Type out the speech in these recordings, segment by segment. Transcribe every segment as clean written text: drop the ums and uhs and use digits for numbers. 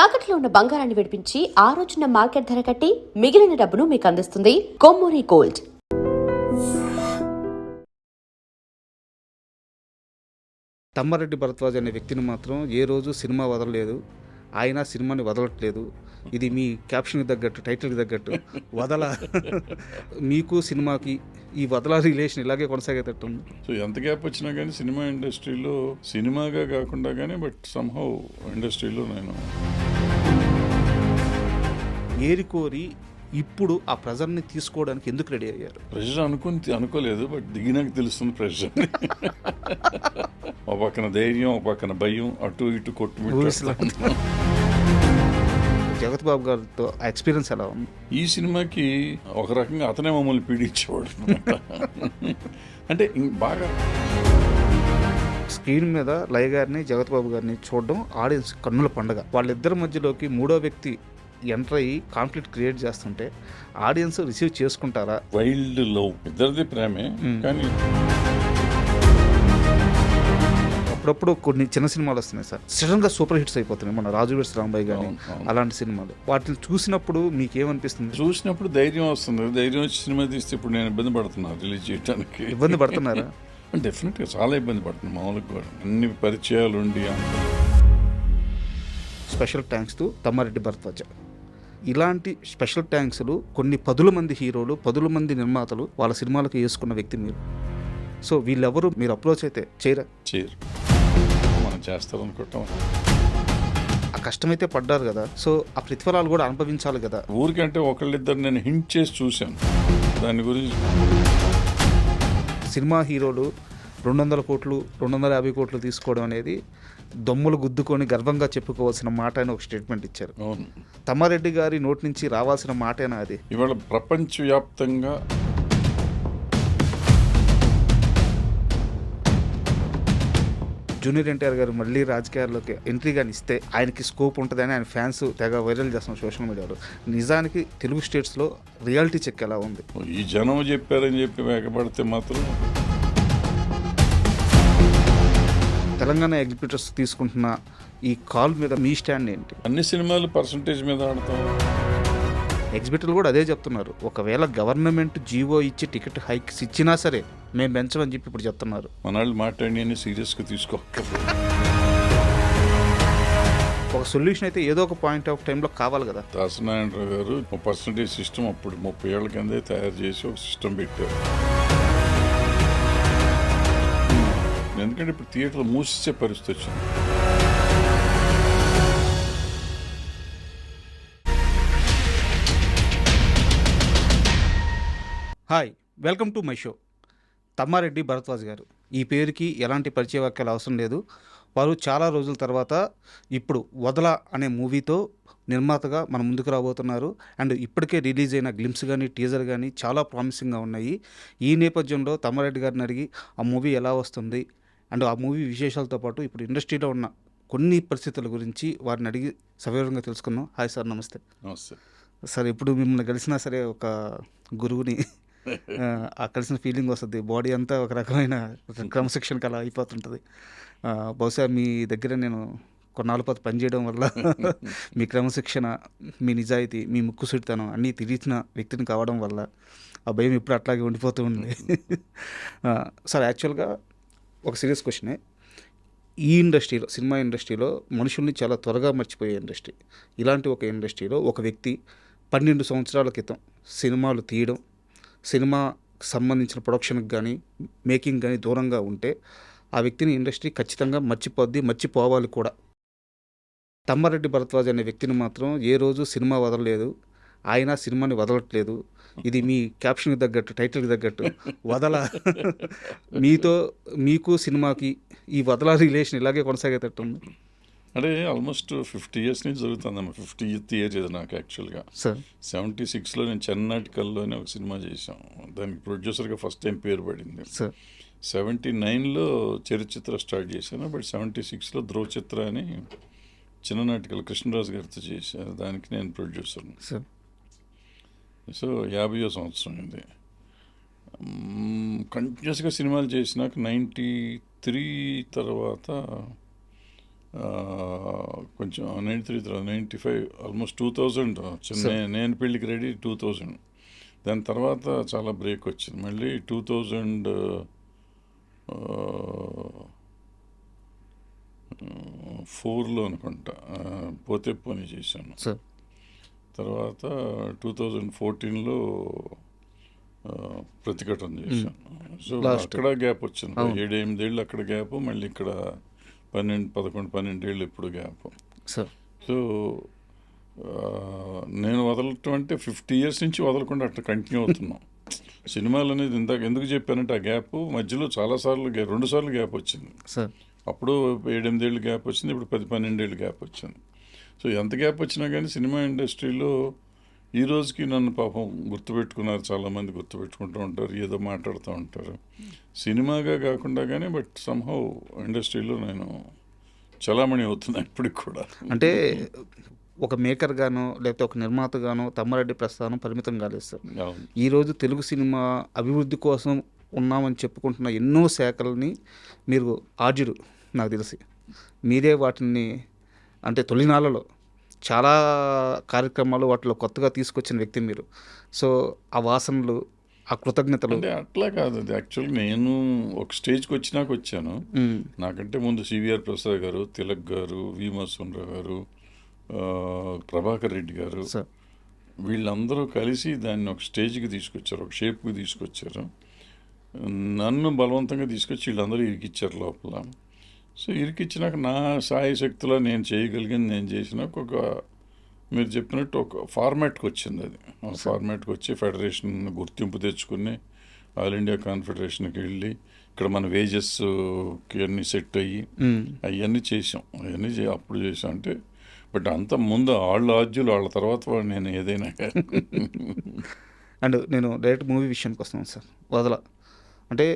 తాకట్లో ఉన్న బంగారాన్ని విడిపించి ఆ రోజున మార్కెట్ ధర కట్టి మిగిలిన డబ్బును మీకు అందిస్తుంది కొమ్మూరి గోల్డ్. తమ్మారెడ్డి భరద్వాజ్ అనే వ్యక్తిని మాత్రం ఏ రోజు సినిమా వదలలేదు, ఆయన సినిమాని వదలట్లేదు. ఇది మీ క్యాప్షన్కి తగ్గట్టు, టైటిల్కి తగ్గట్టు వదల మీకు సినిమాకి ఈ వదల రిలేషన్ ఇలాగే కొనసాగేటట్టు. సో ఎంత గ్యాప్ వచ్చినా కానీ సినిమా ఇండస్ట్రీలో సినిమాగా కాకుండా కానీ బట్ సమ్హౌ ఇండస్ట్రీలో నేను ఏరికోరి ఇప్పుడు ఆ ప్రెజర్ని తీసుకోవడానికి ఎందుకు రెడీ అయ్యారు? ప్రెషర్ అనుకోలేదు, బట్ దిగినాక తెలుస్తుంది ప్రెషర్. ఒక పక్కన ధైర్యం, ఒక పక్కన భయం, అటు ఇటు కొట్టుమిట్టు. జగత్ బాబు గారితో ఎక్స్పీరియన్స్ ఎలా ఉంది? ఈ సినిమాకి ఒక రకంగా అతనే మమ్మల్ని పీడించేవాడు. అంటే బాగా స్క్రీన్ మీద లయ గారిని, జగత్ బాబు గారిని చూడడం ఆడియన్స్ కన్నుల పండుగ. వాళ్ళిద్దరి మధ్యలోకి మూడో వ్యక్తి ఎంటర్ అయ్యి కాన్ఫ్లిక్ట్ క్రియేట్ చేస్తుంటే ఆడియన్స్ రిసీవ్ చేసుకుంటారా? వైల్డ్ లవ్, ఇద్దరిది ప్రేమే. కానీ అప్పుడప్పుడు కొన్ని చిన్న సినిమాలు వస్తున్నాయి సార్, సడన్ గా సూపర్ హిట్స్ అయిపోతున్నాయి. మన రాజు వెడ్స్ రాంబాయ్ కానీ అలాంటి సినిమాలు, వాటిని చూసినప్పుడు మీకేమనిపిస్తుంది? చూసినప్పుడు ధైర్యం వస్తుంది. ధైర్యం వచ్చి సినిమా తీస్తే ఇప్పుడు నేను ఇబ్బంది పడుతున్నాను రిలీజ్ చేయడానికి. ఇబ్బంది పడుతున్నారా? డెఫినెట్గా చాలా ఇబ్బంది పడుతున్నాను. మామూలుగా కూడా అన్ని పరిచయాలు ఉండి. Special thanks to Tammareddy Bharadwaj. ఇలాంటి స్పెషల్ థ్యాంక్స్లు కొన్ని పదుల మంది హీరోలు, పదుల మంది నిర్మాతలు వాళ్ళ సినిమాలకు వేసుకున్న వ్యక్తి మీరు. సో వీళ్ళెవరు మీరు అప్రోచ్ అయితే చేయరు. మనం చేస్తారనుకుంటాం. ఆ కష్టమైతే పడ్డారు కదా, సో ఆ ప్రతిఫలాలు కూడా అనుభవించాలి కదా. ఊరికంటే ఒకళ్ళిద్దరు నేను హింట్ చేసి చూశాను దాని గురించి. సినిమా హీరోలు 200 కోట్లు 250 కోట్లు తీసుకోవడం అనేది దొమ్ములు గుద్దుకొని గర్వంగా చెప్పుకోవాల్సిన మాట అని ఒక స్టేట్మెంట్ ఇచ్చారు. అవును, తమ్మారెడ్డి గారి నోటి నుంచి రావాల్సిన మాటేనా అది? ఇవాళ ప్రపంచవ్యాప్తంగా జూనియర్ ఎన్టీఆర్ గారు మళ్ళీ రాజకీయాల్లోకి ఎంట్రీ కానీ ఇస్తే ఆయనకి స్కోప్ ఉంటుందని ఆయన ఫ్యాన్స్ తెగ వైరల్ చేస్తున్నారు సోషల్ మీడియాలో. నిజానికి తెలుగు స్టేట్స్లో రియాలిటీ చెక్ ఎలా ఉంది? ఈ జనం చెప్పారని చెప్పి వేగపడితే మాత్రం. తెలంగాణ ఎగ్జిబిటర్స్ తీసుకుంటున్న ఈ కాల్ మీద మీ స్టాండ్ ఏంటి? అన్ని సినిమాలు పర్సంటేజ్ మీద ఆడతాం. ఎగ్జిబిటర్లు కూడా అదే చెప్తున్నారు. ఒకవేళ గవర్నమెంట్ జీవో ఇచ్చి టికెట్ హైక్స్ ఇచ్చినా సరే మేము పెంచమని చెప్పి ఇప్పుడు చెప్తున్నారు. మనాళ్ళు మాట్లాడి అని సీరియస్గా తీసుకోకపోతే ఒక సొల్యూషన్ అయితే ఏదో ఒక పాయింట్ ఆఫ్ టైంలో కావాలి కదా. దాసనారాయణరావు గారు పర్సంటేజ్ సిస్టమ్ అప్పుడు 30 ఏళ్ల కిందే తయారు చేసి ఒక సిస్టమ్ పెట్టారు. ఎందుకంటే ఇప్పుడు థియేటర్లు మూసిచ్చే పరిస్థితి వచ్చింది. Hi, welcome to my show. Tammareddy Bharadwaj గారు, ఈ పేరుకి ఎలాంటి పరిచయ వాక్యాలు అవసరం లేదు. వారు చాలా రోజుల తర్వాత ఇప్పుడు వదల అనే మూవీతో నిర్మాతగా మన ముందుకు రాబోతున్నారు. అండ్ ఇప్పటికే రిలీజ్ అయిన గ్లిమ్స్ కానీ టీజర్ కానీ చాలా ప్రామిసింగ్గా ఉన్నాయి. ఈ నేపథ్యంలో తమ్మారెడ్డి గారిని అడిగి ఆ మూవీ ఎలా వస్తుంది అండ్ ఆ మూవీ విశేషాలతో పాటు ఇప్పుడు ఇండస్ట్రీలో ఉన్న కొన్ని పరిస్థితుల గురించి వారిని అడిగి సవివరంగా తెలుసుకున్నాం. హాయ్ సార్, నమస్తే. నమస్తే సార్, ఇప్పుడు మిమ్మల్ని కలిసినా సరే ఒక గురువుని ఆ కలిసిన ఫీలింగ్ వస్తుంది. బాడీ అంతా ఒక రకమైన క్రమశిక్షణకి అలా అయిపోతుంటుంది. బహుశా మీ దగ్గర నేను కొన్నాళ్ళ పాటు పనిచేయడం వల్ల మీ క్రమశిక్షణ, మీ నిజాయితీ, మీ ముక్కుసూటితనం అన్నీ తిరిగిన వ్యక్తిని కావడం వల్ల ఆ భయం ఇప్పుడు అట్లాగే ఉండిపోతూ ఉంది. సార్, యాక్చువల్గా ఒక సీరియస్ క్వశ్చనే. ఈ ఇండస్ట్రీలో, సినిమా ఇండస్ట్రీలో మనుషుల్ని చాలా త్వరగా మర్చిపోయే ఇండస్ట్రీ. ఇలాంటి ఒక ఇండస్ట్రీలో ఒక వ్యక్తి 12 సంవత్సరాల క్రితం సినిమాలు తీయడం, సినిమాకి సంబంధించిన ప్రొడక్షన్కి కానీ మేకింగ్ కానీ దూరంగా ఉంటే ఆ వ్యక్తిని ఇండస్ట్రీ ఖచ్చితంగా మర్చిపోవాలి కూడా. తమ్మారెడ్డి భరద్వాజ్ అనే వ్యక్తిని మాత్రం ఏ రోజు సినిమా వదలలేదు, ఆయన సినిమాని వదలట్లేదు. ఇది మీ క్యాప్షన్కి తగ్గట్టు, టైటిల్కి తగ్గట్టు వదల మీకు సినిమాకి ఈ వదల రిలేషన్ ఇలాగే కొనసాగేటట్టు ఉంది. అంటే ఆల్మోస్ట్ 50 years నుంచి జరుగుతుందమ్మా. 50th ఇయర్ ఇది నాకు యాక్చువల్గా. సార్, 76లో నేను చెన్నాటికల్లోనే ఒక సినిమా చేశాం. దానికి ప్రొడ్యూసర్గా ఫస్ట్ టైం పేరు పడింది. సార్, 79లో చరిత్ర స్టార్ట్ చేశాను. బట్ 76లో ధ్రువచిత్ర అని చిన్న నాటికలు కృష్ణరాజు గారితో చేశాను. దానికి నేను ప్రొడ్యూసర్ని. సార్, సో 50వ సంవత్సరం ఇది. కంటిన్యూస్గా సినిమాలు చేసినాక 93 తర్వాత కొంచెం 93 తర్వాత 95 ఆల్మోస్ట్ 2000 వచ్చింది. నేను పెళ్ళికి రెడీ 2000. దాని తర్వాత చాలా బ్రేక్ వచ్చింది. మళ్ళీ 2004లో అనుకుంటా పోతే పోనీ చేశాను. సార్ తర్వాత 2014లో ప్రతిఘటన చేశాను. సో అక్కడ గ్యాప్ వచ్చింది. 7-8 ఏళ్ళు అక్కడ గ్యాప్, మళ్ళీ ఇక్కడ 11-12 ఏళ్ళు ఎప్పుడు గ్యాప్. సార్ సో నేను వదలటం అంటే 50 years నుంచి వదలకుండా అట్లా కంటిన్యూ అవుతున్నాం. సినిమాలు అనేది ఇందాక ఎందుకు చెప్పానంటే ఆ గ్యాప్ మధ్యలో చాలాసార్లు 2 సార్లు గ్యాప్ వచ్చింది. సార్ అప్పుడు 7-8 ఏళ్ళు గ్యాప్ వచ్చింది, ఇప్పుడు 10-12 ఏళ్ళు గ్యాప్ వచ్చింది. సో ఎంత గ్యాప్ వచ్చినా కానీ సినిమా ఇండస్ట్రీలో ఈ రోజుకి నన్ను పాపం గుర్తుపెట్టుకున్నారు, చాలామంది గుర్తుపెట్టుకుంటూ ఉంటారు, ఏదో మాట్లాడుతూ ఉంటారు. సినిమాగా కాకుండా కానీ బట్ సంహౌ ఇండస్ట్రీలో నేను చలామణి అవుతున్నాను ఇప్పటికి కూడా. అంటే ఒక మేకర్ గాను లేకపోతే ఒక నిర్మాత గాను తమ్మారెడ్డి ప్రస్థానం పరిమితం కాలేదు సార్. అవును. ఈరోజు తెలుగు సినిమా అభివృద్ధి కోసం ఉన్నామని చెప్పుకుంటున్న ఎన్నో శాఖల్ని మీరు ఆర్జుడు నాకు తెలిసి. మీరే వాటిని అంటే తొలినాళ్ళలో చాలా కార్యక్రమాలు వాటిలో కొత్తగా తీసుకొచ్చిన వ్యక్తి మీరు. సో ఆ వాసనలు, ఆ కృతజ్ఞతలు. అంటే అట్లా కాదు, అది యాక్చువల్గా నేను ఒక స్టేజ్కి వచ్చినాక వచ్చాను. నాకంటే ముందు సివిఆర్ ప్రసాద్ గారు, తిలక్ గారు, వి మధుసూదనరావు గారు, ప్రభాకర్ రెడ్డి గారు, సార్ వీళ్ళందరూ కలిసి దాన్ని ఒక స్టేజ్కి తీసుకొచ్చారు, ఒక షేప్కి తీసుకొచ్చారు. నన్ను బలవంతంగా తీసుకొచ్చి వీళ్ళందరూ ఇరికిచ్చారు లోపల. సో ఇరికిచ్చినాక నా సాయి శక్తిలో నేను చేయగలిగింది నేను చేసినాక ఒక మీరు చెప్పినట్టు ఒక ఫార్మాట్కి వచ్చింది. అది ఆ ఫార్మాట్కి వచ్చి ఫెడరేషన్ గుర్తింపు తెచ్చుకుని ఆల్ ఇండియా కాన్ఫెడరేషన్కి వెళ్ళి ఇక్కడ మన వేజెస్కి అన్నీ సెట్ అయ్యి అవన్నీ చేసాం. అవన్నీ అప్పుడు చేసాం అంటే బట్ అంత ముందు వాళ్ళు ఆద్యులు, వాళ్ళ తర్వాత వాళ్ళు నేను ఏదైనా. అండ్ నేను డైరెక్ట్ మూవీ విషయానికి వస్తున్నాను సార్. వదల అంటే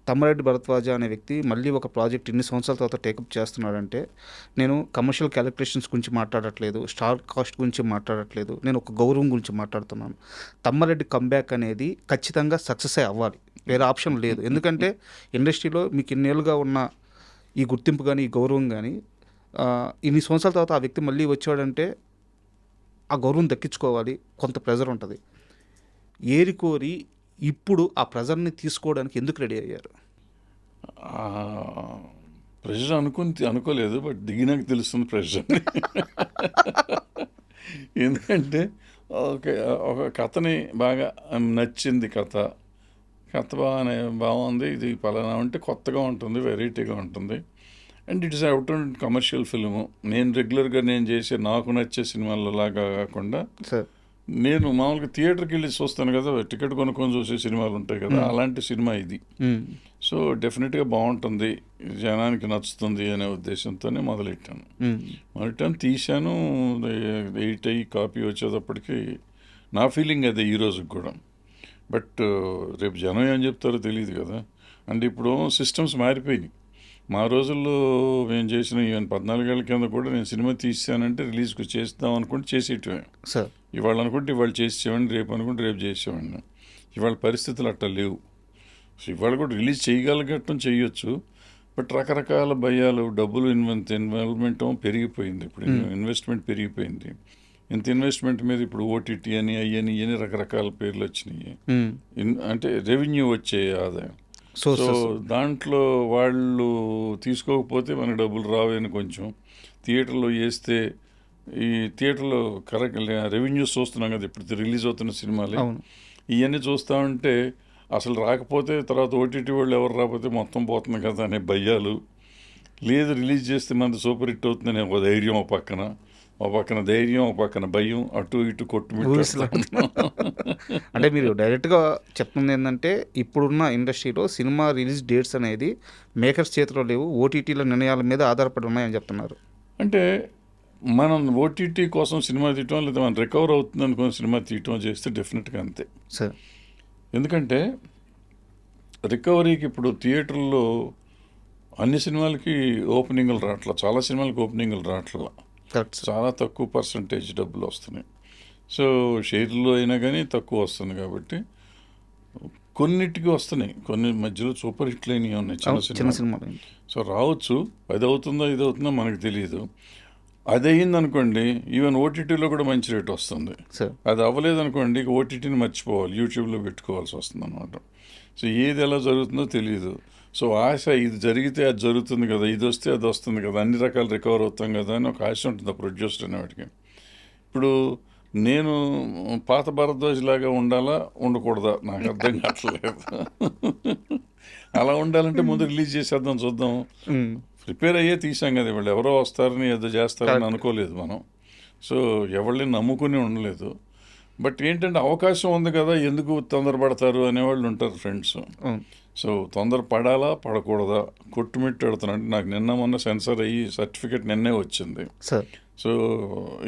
తమ్మారెడ్డి భరద్వాజ అనే వ్యక్తి మళ్ళీ ఒక ప్రాజెక్ట్ ఇన్ని సంవత్సరాల తర్వాత టేకప్ చేస్తున్నాడంటే నేను కమర్షియల్ క్యాలిక్యులేషన్స్ గురించి మాట్లాడట్లేదు, స్టార్ కాస్ట్ గురించి మాట్లాడట్లేదు, నేను ఒక గౌరవం గురించి మాట్లాడుతున్నాను. తమ్మారెడ్డి కంబ్యాక్ అనేది ఖచ్చితంగా సక్సెస్ అవ్వాలి, వేరే ఆప్షన్ లేదు. ఎందుకంటే ఇండస్ట్రీలో మీకు ఇన్నేళ్ళుగా ఉన్న ఈ గుర్తింపు కానీ ఈ గౌరవం కానీ ఇన్ని సంవత్సరాల తర్వాత ఆ వ్యక్తి మళ్ళీ వచ్చాడంటే ఆ గౌరవం దక్కించుకోవాలి, కొంత ప్రెజర్ ఉంటుంది. ఏరికోరి ఇప్పుడు ఆ ప్రెజర్ని తీసుకోవడానికి ఎందుకు రెడీ అయ్యారు? ప్రెషర్ అనుకోలేదు, బట్ దిగినాక తెలుస్తుంది ప్రెషర్. ఎందుకంటే ఒక కథని బాగా నచ్చింది, కథ బాగుంది, ఇది పలానా అంటే కొత్తగా ఉంటుంది, వెరైటీగా ఉంటుంది. And it's out and commercial film. నేను రెగ్యులర్గా నేను చేసే నాకు నచ్చే సినిమాలలాగా కాకుండా సార్ నేను మామూలుగా థియేటర్కి వెళ్ళి చూస్తాను కదా, టికెట్ కొనుక్కొని చూసే సినిమాలు ఉంటాయి కదా, అలాంటి సినిమా ఇది. సో డెఫినెట్గా బాగుంటుంది, జనానికి నచ్చుతుంది అనే ఉద్దేశంతోనే మొదలెట్టాను. తీశాను. 8 అయ్యి కాపీ వచ్చేటప్పటికి నా ఫీలింగ్ అదే ఈ రోజుకి కూడా. బట్ రేపు జనం ఏం చెప్తారో తెలియదు కదా. అంటే ఇప్పుడు సిస్టమ్స్ మారిపోయినాయి. మా రోజుల్లో మేము చేసిన ఈవెన్ 14 ఏళ్ళ కింద కూడా నేను సినిమా తీసానంటే రిలీజ్కి చేద్దాం అనుకుంటే చేసేటమే. సార్ ఇవాళ అనుకుంటే ఇవాళ చేసేవాడిని, రేపు అనుకుంటే రేపు చేసేవాడిని. ఇవాళ పరిస్థితులు అట్లా లేవు. సో ఇవాళ కూడా రిలీజ్ చేయగలగటం చేయొచ్చు, బట్ రకరకాల భయాలు, డబ్బులు ఇన్వాల్వ్మెంట్ పెరిగిపోయింది. ఇప్పుడు ఇన్వెస్ట్మెంట్ పెరిగిపోయింది. ఇంత ఇన్వెస్ట్మెంట్ మీద ఇప్పుడు ఓటీటీ అని అయ్యని ఇవన్నీ రకరకాల పేర్లు వచ్చినాయి. అంటే రెవెన్యూ వచ్చే ఆదాయం. సో దాంట్లో వాళ్ళు తీసుకోకపోతే మనకు డబ్బులు రావని కొంచెం థియేటర్లో వేస్తే ఈ థియేటర్లో కరెక్ట్ రెవెన్యూస్ చూస్తున్నాం కదా ఇప్పుడు రిలీజ్ అవుతున్న సినిమాలు, ఇవన్నీ చూస్తూ ఉంటే అసలు రాకపోతే తర్వాత ఓటీటీ వాళ్ళు ఎవరు రాకపోతే మొత్తం పోతుంది కదా అనే భయాలు. లేదు రిలీజ్ చేస్తే మనది సూపర్ హిట్ అవుతుందనే ఒక ధైర్యం, ఒక పక్కన ధైర్యం, ఒక పక్కన భయం, అటు ఇటు కొట్టుమిట్టు. అంటే మీరు డైరెక్ట్గా చెప్తుంది ఏంటంటే ఇప్పుడున్న ఇండస్ట్రీలో సినిమా రిలీజ్ డేట్స్ అనేది మేకర్స్ చేతిలో లేవు, ఓటీటీల నిర్ణయాల మీద ఆధారపడి ఉన్నాయని చెప్తున్నారు. అంటే మనం ఓటీటీ కోసం సినిమా తీయటం, లేదా మనం రికవర్ అవుతుంది అనుకున్న సినిమా తీయటం చేస్తే డెఫినెట్గా అంతే సార్. ఎందుకంటే రికవరీకి ఇప్పుడు థియేటర్లో అన్ని సినిమాలకి ఓపెనింగ్లు రావట్లా, చాలా సినిమాలకి ఓపెనింగ్లు రావట్లా, చాలా తక్కువ పర్సంటేజ్ డబ్బులు వస్తున్నాయి. సో షేర్లో అయినా కానీ తక్కువ వస్తుంది. కాబట్టి కొన్నిటికి వస్తున్నాయి, కొన్ని మధ్యలో సూపర్ హిట్లు అయినవి ఉన్నాయి చిన్న చిన్న సినిమా. సినిమాలు. సో రావచ్చు, అది అవుతుందో ఇది అవుతుందో మనకు తెలియదు. అది అయ్యింది అనుకోండి, ఈవెన్ ఓటీటీలో కూడా మంచి రేట్ వస్తుంది. సార్ అది అవ్వలేదు అనుకోండి, ఇక ఓటీటీని మర్చిపోవాలి, యూట్యూబ్లో పెట్టుకోవాల్సి వస్తుంది అనమాట. సో ఏది ఎలా జరుగుతుందో తెలియదు. సో ఆశ, ఇది జరిగితే అది జరుగుతుంది కదా, ఇది వస్తే అది వస్తుంది కదా, అన్ని రకాలు రికవర్ అవుతాం కదా అని ఒక ఆశ ఉంటుంది ఆ ప్రొడ్యూసర్ అనేవాడికి. ఇప్పుడు నేను పాత భారద్వాజ్ లాగా ఉండాలా ఉండకూడదా నాకు అర్థం కావట్లేదు. అలా ఉండాలంటే ముందు రిలీజ్ చేసేద్దాం, చూద్దాం. ప్రిపేర్ అయ్యే తీసాం కదా, వాళ్ళు ఎవరో వస్తారని ఏదో చేస్తారని అనుకోలేదు మనం. సో ఎవరిని నమ్ముకుని ఉండలేదు. బట్ ఏంటంటే అవకాశం ఉంది కదా, ఎందుకు తొందరపడతారు అనేవాళ్ళు ఉంటారు ఫ్రెండ్స్. సో తొందర పడాలా పడకూడదా కొట్టుమిట్టాడుతున్నా. అంటే నాకు నిన్న మొన్న సెన్సర్ అయ్యి సర్టిఫికేట్ నిన్నే వచ్చింది. సార్ సో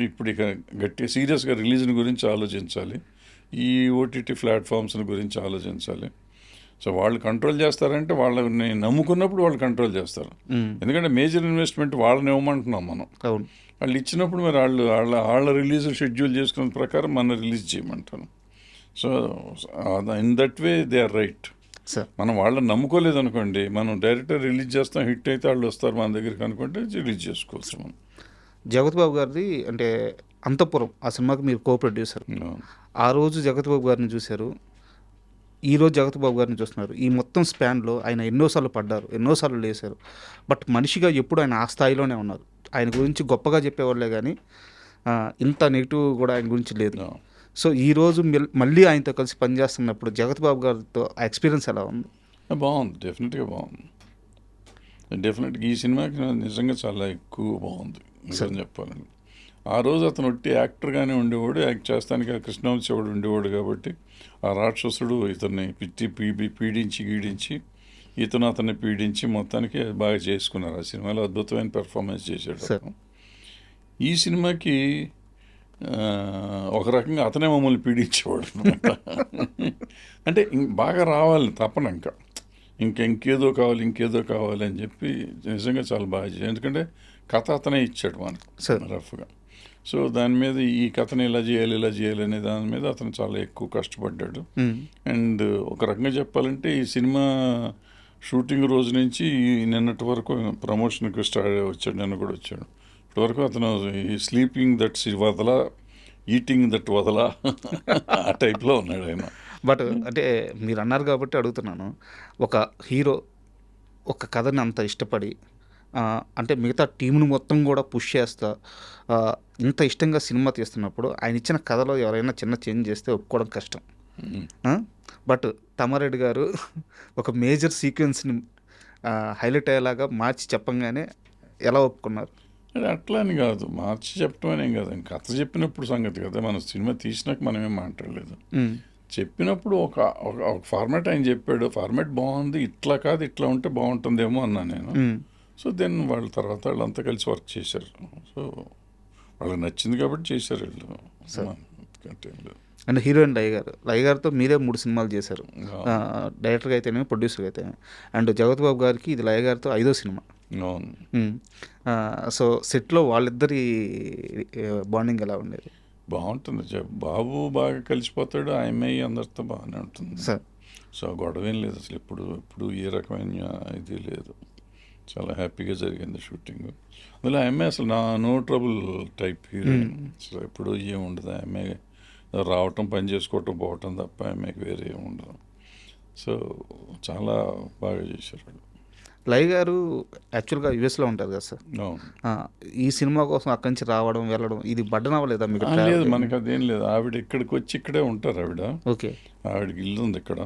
ఇప్పుడు ఇక గట్టి సీరియస్గా రిలీజ్ని గురించి ఆలోచించాలి, ఈ ఓటీటీ ప్లాట్ఫామ్స్ని గురించి ఆలోచించాలి. సో వాళ్ళు కంట్రోల్ చేస్తారంటే వాళ్ళని నమ్ముకున్నప్పుడు వాళ్ళు కంట్రోల్ చేస్తారు. ఎందుకంటే మేజర్ ఇన్వెస్ట్మెంట్ వాళ్ళని ఇవ్వమంటున్నాం మనం. అవును, వాళ్ళు ఇచ్చినప్పుడు మరి వాళ్ళ రిలీజ్ షెడ్యూల్ చేసుకున్న ప్రకారం మన రిలీజ్ చేయమంటాను. So in that way they are right. Sir మనం వాళ్ళని నమ్ముకోలేదు అనుకోండి, మనం డైరెక్ట్గా రిలీజ్ చేస్తాం, హిట్ అయితే వాళ్ళు వస్తారు మన దగ్గరికి అనుకుంటే రిలీజ్ చేసుకోవచ్చు మనం. జగత్ బాబు గారిది అంటే అంతఃపురం ఆ సినిమాకి మీరు కో ప్రొడ్యూసర్. ఆ రోజు జగత్ బాబు గారిని చూశారు, ఈరోజు జగత్ బాబు గారిని చూస్తున్నారు. ఈ మొత్తం స్పాన్లో ఆయన ఎన్నోసార్లు పడ్డారు, ఎన్నోసార్లు లేశారు. బట్ మనిషిగా ఎప్పుడు ఆయన ఆ స్థాయిలోనే ఉన్నారు. ఆయన గురించి గొప్పగా చెప్పేవాళ్ళే కానీ ఇంత నెగిటివ్ కూడా ఆయన గురించి లేదు. సో ఈరోజు మళ్ళీ ఆయనతో కలిసి పనిచేస్తున్నప్పుడు జగత్ బాబు గారితో ఆ ఎక్స్పీరియన్స్ ఎలా ఉంది? బాగుంది, డెఫినెట్గా బాగుంది. డెఫినెట్గా ఈ సినిమాకి నిజంగా చాలా ఎక్కువ బాగుంది నిజం చెప్పాలండి. ఆ రోజు అతను ఒట్టి యాక్టర్గానే ఉండేవాడు, యాక్ట్ చేస్తానికి ఆ కృష్ణవంశీవాడు ఉండేవాడు కాబట్టి ఆ రాక్షసుడు ఇతన్ని పీడించి గీడించి ఇతను అతన్ని పీడించి మొత్తానికి బాగా చేసుకున్నారు. ఆ సినిమాలో అద్భుతమైన పెర్ఫార్మెన్స్ చేశాడు. ఈ సినిమాకి ఒక రకంగా అతనే మమ్మల్ని పీడించేవాడు అనమాట. అంటే బాగా రావాలని తప్పన ఇంకేదో కావాలి అని చెప్పి నిజంగా చాలా బాగా చేశాడు. ఎందుకంటే కథ అతనే ఇచ్చాడు మనకు రఫ్గా. సో దాని మీద ఈ కథను ఇలా చేయాలి అనే దాని మీద అతను చాలా ఎక్కువ కష్టపడ్డాడు. అండ్ ఒక రకంగా చెప్పాలంటే ఈ సినిమా షూటింగ్ రోజు నుంచి నిన్నటి వరకు ప్రమోషన్కి వచ్చాడు, నిన్న కూడా వచ్చాడు. ఇప్పటివరకు అతను ఈ స్లీపింగ్ దట్స్ వదల, ఈటింగ్ దట్ వదల ఆ టైప్లో ఉన్నాడు ఆయన. బట్ అంటే మీరు అన్నారు కాబట్టి అడుగుతున్నాను, ఒక హీరో ఒక కథని అంత ఇష్టపడి అంటే మిగతా టీంను మొత్తం కూడా పుష్ చేస్తా ఇంత ఇష్టంగా సినిమా తీస్తున్నప్పుడు ఆయన ఇచ్చిన కథలో ఎవరైనా చిన్న చేంజ్ చేస్తే ఒప్పుకోవడం కష్టం. బట్ తమ్మారెడ్డి గారు ఒక మేజర్ సీక్వెన్స్ని హైలైట్ అయ్యేలాగా మార్చి చెప్పంగానే ఎలా ఒప్పుకున్నారు? అట్లా అని కాదు, మార్చి చెప్పడం అనేం కాదు, కథ చెప్పినప్పుడు సంగతి కదా. మనం సినిమా తీసినాక మనం ఏం మాట్లాడలేదు. చెప్పినప్పుడు ఒక ఫార్మాట్ ఆయన చెప్పాడు, ఫార్మాట్ బాగుంది, ఇట్లా కాదు ఇట్లా ఉంటే బాగుంటుందేమో అన్నా నేను. సో దెన్ వాళ్ళ తర్వాత వాళ్ళంతా కలిసి వర్క్ చేశారు. సో వాళ్ళకి నచ్చింది కాబట్టి చేశారు వీళ్ళు. అండ్ హీరోయిన్ లయ గారితో మీరే 3 సినిమాలు చేశారు, డైరెక్టర్గా అయితేనే ప్రొడ్యూసర్గా అయితే. అండ్ జగత్ బాబు గారికి ఇది లయ గారితో 5వ సినిమా. సో సెట్లో వాళ్ళిద్దరి బాండింగ్ ఎలా ఉండేది? బాగుంటుంది, బాబు బాగా కలిసిపోతాడు, ఆ అమ్మాయి అందరితో బాగానే ఉంటుంది సార్. సో గొడవ ఏం లేదు అసలు, ఎప్పుడు ఏ రకమైన ఇది లేదు, చాలా హ్యాపీగా జరిగింది షూటింగ్. అందులో ఆ అమ్మాయి అసలు no trouble type heroine. So ఎప్పుడు ఏం ఉండదు, ఆ అమ్మాయి రావటం పని చేసుకోవటం పోవటం తప్ప అమ్మాయికి వేరే ఏమి ఉండదు. సో చాలా బాగా చేశారు. లయ గారు యాక్చువల్గా యుఎస్లో ఉంటారు కదా సార్, ఈ సినిమా కోసం అక్కడి నుంచి రావడం వెళ్ళడం ఇది బడ్డన్ అవ్వలేదా మీకు? లేదు, మనకు అదేం లేదు. ఆవిడ ఇక్కడికి వచ్చి ఇక్కడే ఉంటారు ఆవిడ. ఓకే, ఆవిడకి ఇల్లు ఉంది ఇక్కడ.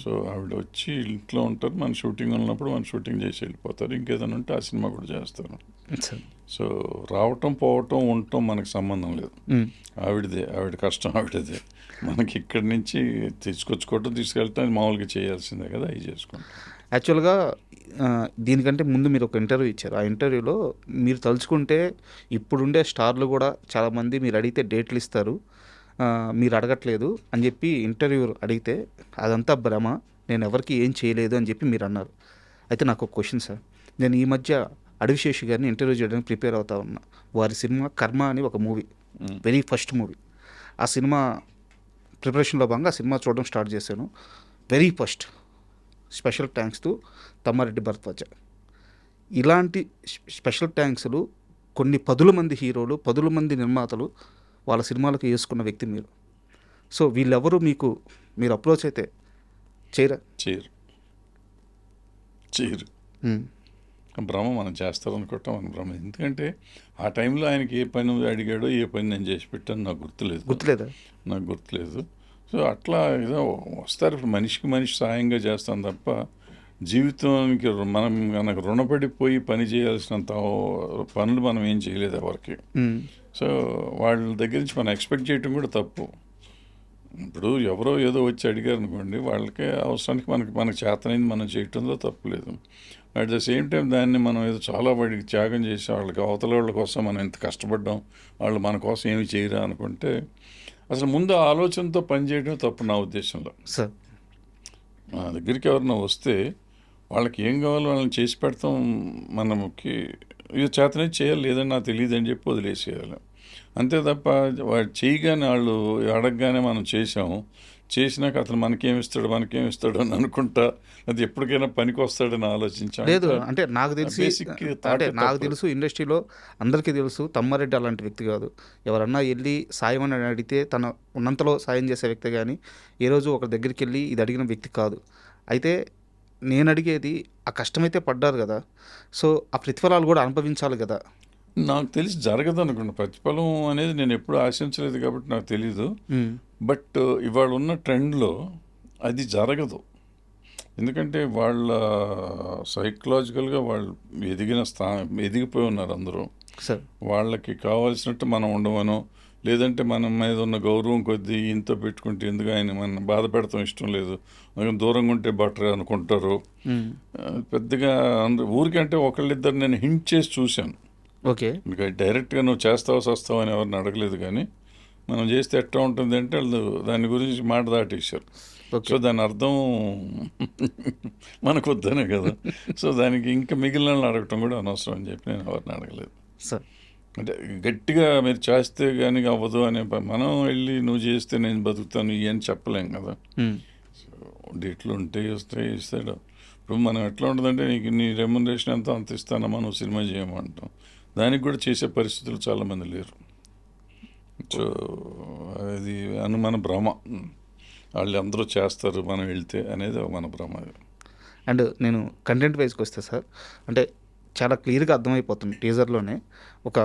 సో ఆవిడ వచ్చి ఇంట్లో ఉంటారు, మన షూటింగ్ ఉన్నప్పుడు మన షూటింగ్ చేసి వెళ్ళిపోతారు. ఇంకేదైనా ఉంటే ఆ సినిమా కూడా చేస్తారు. సో రావటం పోవటం ఉండటం మనకు సంబంధం లేదు, ఆవిడ కష్టం ఆవిడదే. మనకి ఇక్కడి నుంచి తీసుకొచ్చుకోవటం తీసుకెళ్ళటం మామూలుగా చేయాల్సిందే కదా, అవి చేసుకుంటాం. యాక్చువల్గా దీనికంటే ముందు మీరు ఒక ఇంటర్వ్యూ ఇచ్చారు. ఆ ఇంటర్వ్యూలో మీరు తలుచుకుంటే ఇప్పుడుండే స్టార్లు కూడా చాలామంది మీరు అడిగితే డేట్లు ఇస్తారు, మీరు అడగట్లేదు అని చెప్పి ఇంటర్వ్యూ అడిగితే అదంతా భ్రమ, నేను ఎవరికి ఏం చేయలేదు అని చెప్పి మీరు అన్నారు. అయితే నాకు ఒక క్వశ్చన్ సార్, నేను ఈ మధ్య అడవిశేషి గారిని ఇంటర్వ్యూ చేయడానికి ప్రిపేర్ అవుతా ఉన్నా. వారి సినిమా కర్మ అని ఒక మూవీ, వెరీ ఫస్ట్ మూవీ. ఆ సినిమా ప్రిపరేషన్లో భాగంగా ఆ సినిమా చూడడం స్టార్ట్ చేశాను. Very first special thanks to Tammareddy Bharadwaja. ఇలాంటి స్పెషల్ థ్యాంక్స్లు కొన్ని పదుల మంది హీరోలు, పదుల మంది నిర్మాతలు వాళ్ళ సినిమాలకు వేసుకున్న వ్యక్తి మీరు. సో వీళ్ళెవరు మీరు అప్రోచ్ అయితే చేయరా? చేయరు. భ్రమ మనం చేస్తారనుకుంటాం మన భ్రమ. ఎందుకంటే ఆ టైంలో ఆయనకి ఏ పని అడిగాడో ఏ పని నేను చేసి పెట్టాను నాకు గుర్తులేదా? నాకు గుర్తులేదు. సో అట్లా ఏదో వస్తారు. ఇప్పుడు మనిషికి మనిషి సాయంగా చేస్తాం తప్ప జీవితానికి మనం మనకు రుణపడిపోయి పని చేయాల్సినంత పనులు మనం ఏం చేయలేదు ఎవరికి. సో వాళ్ళ దగ్గర నుంచి మనం ఎక్స్పెక్ట్ చేయటం కూడా తప్పు. ఇప్పుడు ఎవరో ఏదో వచ్చి అడిగారు అనుకోండి, వాళ్ళకే అవసరానికి మనకు చేతనైంది మనం చేయటంలో తప్పులేదు. అట్ ద సేమ్ టైం దాన్ని మనం ఏదో చాలా వాడికి త్యాగం చేసి వాళ్ళకి అవతల వాళ్ళ కోసం మనం ఎంత కష్టపడ్డాం, వాళ్ళు మన కోసం ఏమి చేయరా అనుకుంటే అసలు ముందు ఆలోచనతో పనిచేయడం తప్పు నా ఉద్దేశంలో. సార్ నా దగ్గరికి ఎవరన్నా వస్తే వాళ్ళకి ఏం కావాలో వాళ్ళని చేసి పెడతాం. మనకి ఇది చేతనే చేయాలి, లేదని నాకు తెలియదు అని చెప్పి వదిలేసేయాలి. అంతే తప్ప వాడు చేయగానే వాళ్ళు అడగగానే మనం చేసినాక అతను మనకేమిస్తాడు అని అనుకుంటా అది ఎప్పటికైనా పనికి వస్తాడని ఆలోచించాను. లేదు అంటే నాకు తెలుసు ఇండస్ట్రీలో అందరికీ తెలుసు తమ్మారెడ్డి అలాంటి వ్యక్తి కాదు. ఎవరన్నా వెళ్ళి సాయం అని అడిగితే తన ఉన్నంతలో సాయం చేసే వ్యక్తి, కానీ ఏ రోజు ఒకరి దగ్గరికి వెళ్ళి ఇది అడిగిన వ్యక్తి కాదు. అయితే నేను అడిగేది ఆ కష్టమైతే పడ్డారు కదా, సో ఆ ప్రతిఫలాలు కూడా అనుభవించాలి కదా. నాకు తెలిసి జరగదు అనుకోండి. ప్రతిఫలం అనేది నేను ఎప్పుడు ఆశించలేదు కాబట్టి నాకు తెలీదు. బట్ ఇవాళ ఉన్న ట్రెండ్లో అది జరగదు. ఎందుకంటే వాళ్ళ సైకలాజికల్గా వాళ్ళు ఎదిగిపోయి ఉన్నారు అందరూ. వాళ్ళకి కావాల్సినట్టు మనం ఉండవనో, లేదంటే మన మీద ఉన్న గౌరవం కొద్దీ ఇంత పెట్టుకుంటే ఎందుకు ఆయన మనం బాధ పెడతాం ఇష్టం లేదు, దూరంగా ఉంటే బెటర్ అనుకుంటారు. పెద్దగా ఊరికంటే ఒకళ్ళిద్దరు నేను హింట్ చేసి చూశాను. ఓకే, ఇంకా డైరెక్ట్గా నువ్వు చేస్తావు అని ఎవరిని అడగలేదు, కానీ మనం చేస్తే ఎట్లా ఉంటుంది అంటే వాళ్ళు దాని గురించి మాట దాటేశారు. సో దాని అర్థం మనకు వద్దనే కదా. సో దానికి ఇంకా మిగిలిన వాళ్ళని అడగటం కూడా అనవసరం అని చెప్పి నేను ఎవరిని అడగలేదు. సార్ అంటే గట్టిగా మీరు చేస్తే కానీ అవ్వదు అనే మనం వెళ్ళి నువ్వు చేస్తే నేను బతుకుతాను ఇవన్నీ చెప్పలేం కదా. సో డేట్లు ఉంటే ఇస్తాడు. ఇప్పుడు మనం ఎట్లా ఉంటుందంటే నీ రెమ్యునరేషన్ ఎంత అంత ఇస్తానమ్మా నువ్వు సినిమా చేయమంటాం. దానికి కూడా చేసే పరిస్థితులు చాలామంది లేరు. సో అది మన భ్రమ. వాళ్ళు అందరూ చేస్తారు మనం వెళ్తే అనేది మన భ్రమ. అండ్ నేను కంటెంట్ వైజ్కి వస్తే సార్, అంటే చాలా క్లియర్గా అర్థమైపోతుంది టీజర్లోనే. ఒక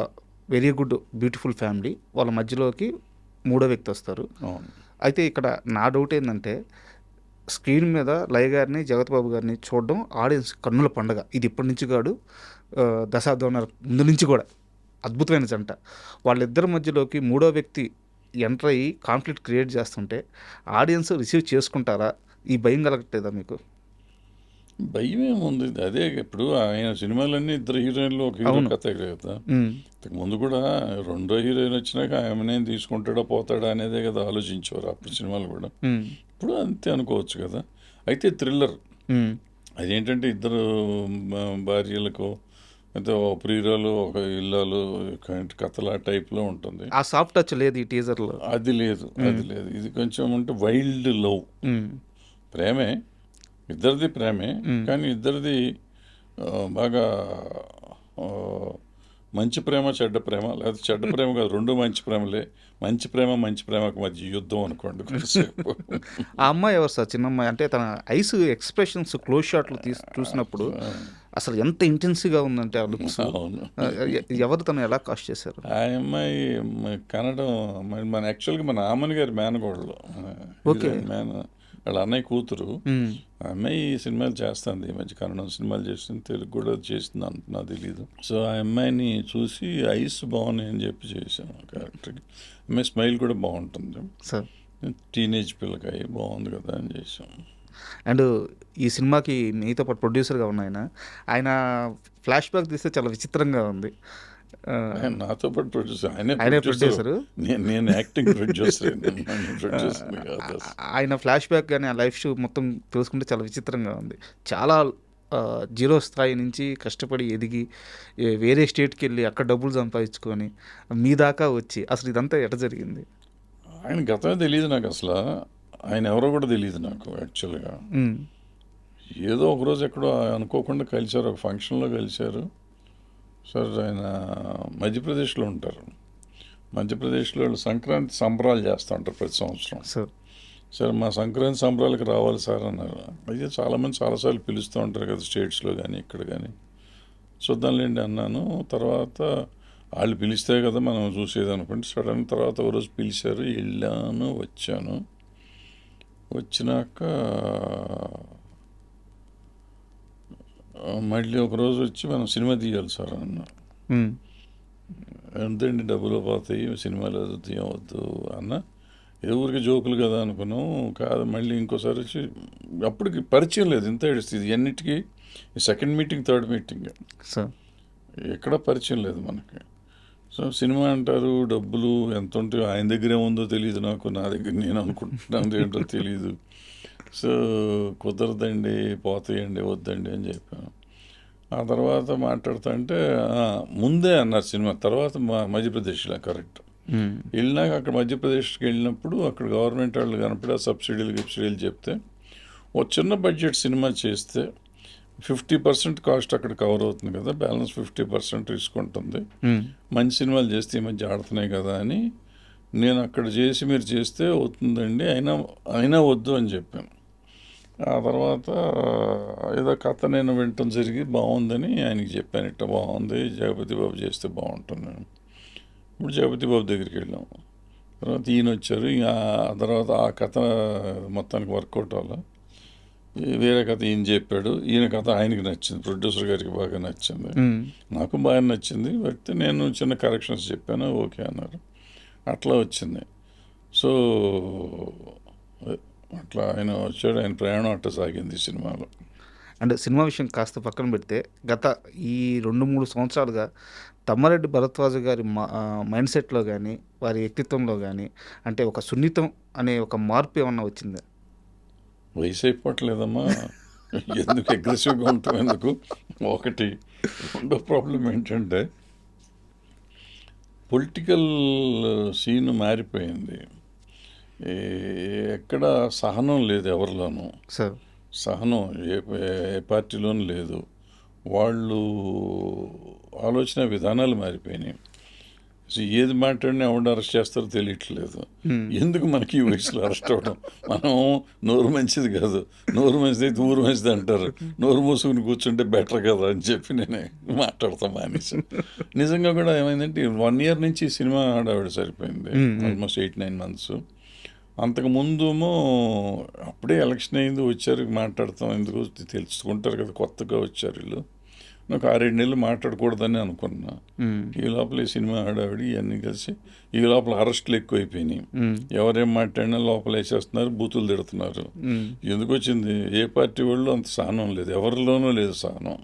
వెరీ గుడ్ బ్యూటిఫుల్ ఫ్యామిలీ, వాళ్ళ మధ్యలోకి మూడో వ్యక్తి వస్తారు. అయితే ఇక్కడ నా డౌట్ ఏంటంటే, స్క్రీన్ మీద లయ గారిని జగత్ బాబు గారిని చూడడం ఆడియన్స్ కన్నుల పండగ. ఇది ఇప్పటి నుంచి కాదు, దశాబ్దం ముందు నుంచి కూడా అద్భుతమైన జంట. వాళ్ళిద్దరి మధ్యలోకి మూడో వ్యక్తి ఎంటర్ అయ్యి కాన్ఫ్లిక్ట్ క్రియేట్ చేస్తుంటే ఆడియన్స్ రిసీవ్ చేసుకుంటారా? ఈ భయం కలగట్లేదా మీకు? భయం ఏముంది, అదే ఇప్పుడు ఆయన సినిమాలన్నీ ఇద్దరు హీరోయిన్లు ఒక హీరో కథ కదా. ముందు కూడా రెండో హీరోయిన్ వచ్చినాక ఆమెనే తీసుకుంటాడా పోతాడా అనేదే కదా ఆలోచించేవారు అప్పుడు సినిమాలు కూడా. ఇప్పుడు అంతే అనుకోవచ్చు కదా. అయితే థ్రిల్లర్ అదేంటంటే ఇద్దరు భార్యలకు అయితే ఒక ప్రియురాలు ఒక ఇల్లాలు కథల టైప్లో ఉంటుంది. ఆ సాఫ్ట్ టచ్ లేదు ఈ టీజర్లో. అది లేదు. ఇది కొంచెం అంటే వైల్డ్ లవ్, ప్రేమే, ఇద్దరిది ప్రేమే, కానీ ఇద్దరిది బాగా మంచి ప్రేమ చెడ్డ ప్రేమ, లేదా చెడ్డ ప్రేమ కాదు, రెండు మంచి ప్రేమలే. మంచి ప్రేమకు మధ్య యుద్ధం అనుకోండి కొంచెంసేపు. ఆ అమ్మాయి ఎవరు సార్? చిన్న అమ్మాయి అంటే తన ఐస్ ఎక్స్ప్రెషన్స్ క్లోజ్ షాట్లు చూసినప్పుడు అసలు ఎంత ఇంటెన్సివ్గా ఉందంటే ఆ లుక్స్. ఎవరు తను ఎలా కాస్ట్ చేశారు? ఆ అమ్మాయి కన్నడ మన యాక్చువల్గా మన ఆమని గారి మేనగోడలు, వాళ్ళ అన్నయ్య కూతురు. ఆ అమ్మాయి సినిమాలు చేస్తుంది, ఈ మధ్య కన్నడం సినిమాలు చేస్తుంది, తెలుగు కూడా చేస్తుంది అంటున్నా తెలీదు. సో ఆ అమ్మాయిని చూసి ఐస్ బాగున్నాయి అని చెప్పి చేశాను క్యారెక్టర్కి. అమ్మాయి స్మైల్ కూడా బాగుంటుంది సార్, టీనేజ్ పిల్లకాయ బాగుంది కదా అని చేసాం. అండ్ ఈ సినిమాకి మీతో పాటు ప్రొడ్యూసర్గా ఉన్న ఆయన ఫ్లాష్ బ్యాక్ తీస్తే చాలా విచిత్రంగా ఉంది. నాతో పాటు ప్రొడ్యూసర్ ఆయనే ప్రొడ్యూసర్, నేను యాక్టింగ్ ప్రొడ్యూసర్. ఆయన ఫ్లాష్ బ్యాక్ కానీ ఆ లైఫ్ షో మొత్తం తెలుసుకుంటే చాలా విచిత్రంగా ఉంది. చాలా జీరో స్థాయి నుంచి కష్టపడి ఎదిగి వేరే స్టేట్కి వెళ్ళి అక్కడ డబ్బులు సంపాదించుకొని మీ దాకా వచ్చి అసలు ఇదంతా ఎట జరిగింది? ఆయన గతమే తెలియదు నాకు అసలు. ఆయన ఎవరో కూడా తెలియదు నాకు యాక్చువల్గా. ఉమ్, ఏదో ఒకరోజు ఎక్కడో అనుకోకుండా కలిశారు, ఒక ఫంక్షన్లో కలిశారు. సార్ ఆయన మధ్యప్రదేశ్లో ఉంటారు. మధ్యప్రదేశ్లో వాళ్ళు సంక్రాంతి సంబరాలు చేస్తూ ఉంటారు ప్రతి సంవత్సరం. సార్ సార్ మా సంక్రాంతి సంబరాలకు రావాలి సార్ అన్నారు. అయితే చాలామంది చాలాసార్లు పిలుస్తూ ఉంటారు కదా స్టేట్స్లో కానీ ఇక్కడ కానీ. చూద్దాంలేండి అన్నాను. తర్వాత వాళ్ళు పిలిస్తే కదా మనం చూసేది అనుకుంటే సడన్ తర్వాత ఒకరోజు పిలిచారు, వెళ్ళాను, వచ్చాను. వచ్చినాక మళ్ళీ ఒకరోజు వచ్చి మనం సినిమా తీయాలి సార్ అన్నారు. ఉమ్, ఎంతండి డబ్బులు పోతాయి, సినిమాలు తీయవద్దు అన్న. ఏ ఊరికి జోకులు కదా అనుకున్నాం. కాదు మళ్ళీ ఇంకోసారి వచ్చి అప్పటికి పరిచయం లేదు, ఇంత ఇది అన్నిటికీ second meeting third meeting, sir ఎక్కడ పరిచయం లేదు మనకి. సో సినిమా అంటారు, డబ్బులు ఎంత ఉంటాయో ఆయన దగ్గర ఏముందో తెలియదు నాకు, నా దగ్గర నేను అనుకుంటున్నాను ఏంటో తెలియదు. సో కుదరదండి, పోతాయండి, వద్దండి అని చెప్పాను. ఆ తర్వాత మాట్లాడుతా అంటే ముందే అన్నారు సినిమా, తర్వాత మధ్యప్రదేశ్లో కరెక్ట్ ఉమ్, వెళ్ళినాక అక్కడ మధ్యప్రదేశ్కి వెళ్ళినప్పుడు అక్కడ గవర్నమెంట్ వాళ్ళు కనపడి ఆ సబ్సిడీలు చెప్తే ఓ చిన్న బడ్జెట్ సినిమా చేస్తే 50% కాస్ట్ అక్కడ కవర్ అవుతుంది కదా, బ్యాలెన్స్ 50% రిస్క్ ఉంటుంది. ఉమ్, మంచి సినిమాలు చేస్తే ఈ మధ్య ఆడుతున్నాయి కదా అని నేను అక్కడ చేసి మీరు చేస్తే అవుతుందండి, అయినా వద్దు అని చెప్పాను. ఆ తర్వాత ఏదో కథ నేను వినటం జరిగి బాగుందని ఆయనకి చెప్పాను, ఇట్లా బాగుంది, జగపతి బాబు చేస్తే బాగుంటుంది. ఇప్పుడు జగపతి బాబు దగ్గరికి వెళ్ళాము. తర్వాత ఈయన వచ్చారు. ఇంకా ఆ తర్వాత ఆ కథ మొత్తానికి వర్కౌట్ అవ్వాల. వేరే కథ ఈయన చెప్పాడు, ఈయన కథ ఆయనకి నచ్చింది, ప్రొడ్యూసర్ గారికి బాగా నచ్చింది, ఉమ్, నాకు బాగా నచ్చింది. బట్ నేను చిన్న కరెక్షన్స్ చెప్పాను, ఓకే అన్నారు. అట్లా వచ్చింది. సో అట్లా ఆయన వచ్చాడు, ఆయన ప్రయాణం అట్లా సాగింది సినిమాలో. అంటే సినిమా విషయం కాస్త పక్కన పెడితే గత ఈ 2-3 సంవత్సరాలుగా తమ్మారెడ్డి భరద్వాజ గారి మైండ్ సెట్లో కానీ వారి వ్యక్తిత్వంలో కానీ అంటే ఒక సున్నితం అనే ఒక మార్పు ఏమన్నా వచ్చిందా? వయసు అయిపోవట్లేదమ్మా, ఎందుకు అగ్రెసివ్గా ఉంటాం ఎందుకు? ఒకటి. రెండో ప్రాబ్లం ఏంటంటే పొలిటికల్ సీన్ మారిపోయింది. ఎక్కడ సహనం లేదు ఎవరిలోనూ. సార్ సహనం ఏ పార్టీలోనూ లేదు. వాళ్ళు ఆలోచన విధానాలు మారిపోయినాయి. ఏది మాట్లాడినా ఎవరు అరెస్ట్ చేస్తారో తెలియట్లేదు. ఎందుకు మనకి ఈ వయసులో అరెస్ట్ అవ్వడం? మనం నోరు మంచిది కాదు, నోరు మంచిది అయితే ఊరు మంచిది అంటారు, నోరు మూసుకుని కూర్చుంటే బెటర్ కదా అని చెప్పి నేనే మాట్లాడతాం మానేసి. నిజంగా కూడా ఏమైందంటే 1 year నుంచి ఈ సినిమా ఆడావిడ సరిపోయింది, ఆల్మోస్ట్ 8-9 months. అంతకుముందేమో అప్పుడే ఎలక్షన్ అయింది, వచ్చారు, మాట్లాడతాం ఎందుకు తెలుసుకుంటారు కదా, కొత్తగా వచ్చారు వీళ్ళు. నాకు 6-7 నెలలు మాట్లాడకూడదని అనుకున్నా. ఈ లోపల ఈ సినిమా ఆడావిడి ఇవన్నీ కలిసి ఈ లోపల అరెస్టులు ఎక్కువైపోయినాయి. ఎవరేం మాట్లాడినా లోపల వేసేస్తున్నారు, బూతులు తిడుతున్నారు. ఎందుకు వచ్చింది? ఏ పార్టీ వాళ్ళు అంత సహనం లేదు, ఎవరిలోనూ లేదు సహనం.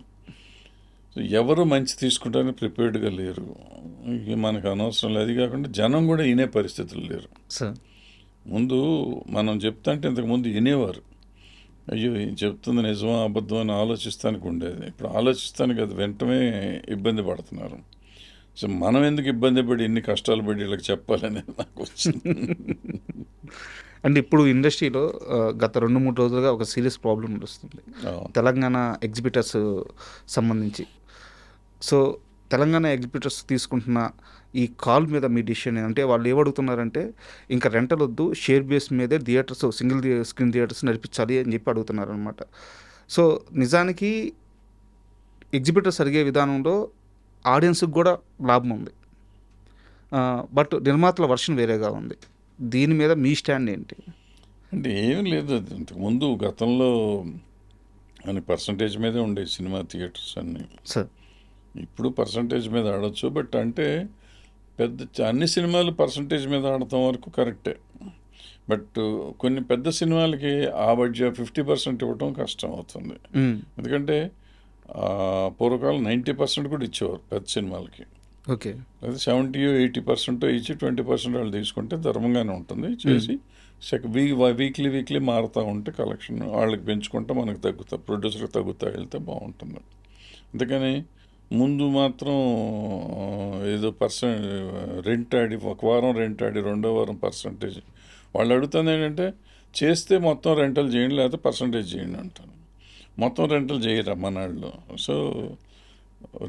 ఎవరు మంచి తీసుకుంటానికి ప్రిపేర్డ్గా లేరు. ఇక మనకు అనవసరం లేదు. అది కాకుండా జనం కూడా వినే పరిస్థితులు లేరు. సార్ ముందు మనం చెప్తాంటే ఇంతకుముందు వినేవారు, అయ్యో చెప్తుంది నిజమా అబద్ధం అని ఆలోచిస్తానికి ఉండేది. ఇప్పుడు ఆలోచిస్తానికి అది వెంటనే ఇబ్బంది పడుతున్నారు. సో మనం ఎందుకు ఇబ్బంది పడి ఇన్ని కష్టాలు పడి వీళ్ళకి చెప్పాలనేది నాకు వచ్చింది. అంటే ఇప్పుడు ఇండస్ట్రీలో గత 2-3 రోజులుగా ఒక సీరియస్ ప్రాబ్లం వస్తుంది తెలంగాణ ఎగ్జిబిటర్స్ సంబంధించి. సో తెలంగాణ ఎగ్జిబిటర్స్ తీసుకుంటున్న ఈ కాల్ మీద మీ డిసిషన్ అంటే వాళ్ళు ఏమడుగుతున్నారంటే ఇంకా రెంటల్ వద్దు, షేర్ బేస్ మీదే థియేటర్స్, సింగిల్ స్క్రీన్ థియేటర్స్ నడిపించాలి అని చెప్పి అడుగుతున్నారు అనమాట. సో నిజానికి ఎగ్జిబిటర్స్ అడిగే విధానంలో ఆడియన్స్కి కూడా లాభం ఉంది, బట్ నిర్మాతల వర్షన్ వేరేగా ఉంది. దీని మీద మీ స్టాండ్ ఏంటి? అంటే ఏమీ లేదు, అది ఇంతకుముందు గతంలో అని పర్సంటేజ్ మీదే ఉండే సినిమా థియేటర్స్ అన్నీ. సార్ ఇప్పుడు పర్సంటేజ్ మీద ఆడొచ్చు, బట్ అంటే అన్ని సినిమాలు పర్సంటేజ్ మీద ఆడటం వరకు కరెక్టే. బట్ కొన్ని పెద్ద సినిమాలకి ఆ బడ్జెట్ 50% ఇవ్వటం కష్టం అవుతుంది. ఎందుకంటే పూర్వకాలం 90% కూడా ఇచ్చేవారు పెద్ద సినిమాలకి. ఓకే, అది 70-80% ఇచ్చి 20% వాళ్ళు తీసుకుంటే ధర్మంగానే ఉంటుంది. చేసి వీక్లీ మారుతూ ఉంటే కలెక్షన్ వాళ్ళకి పెంచుకుంటే మనకు తగ్గుతా, ప్రొడ్యూసర్కి తగ్గుతా వెళ్తే బాగుంటుంది. అందుకని ముందు మాత్రం ఏదో రెంట్ ఆడి 1 వారం రెంట్ ఆడి 2వ వారం పర్సంటేజ్ వాళ్ళు అడుగుతుంది ఏంటంటే చేస్తే మొత్తం రెంటల్ చేయండి, లేకపోతే పర్సంటేజ్ చేయండి అంటారు. మొత్తం రెంటల్ చేయరు మనాళ్ళు. సో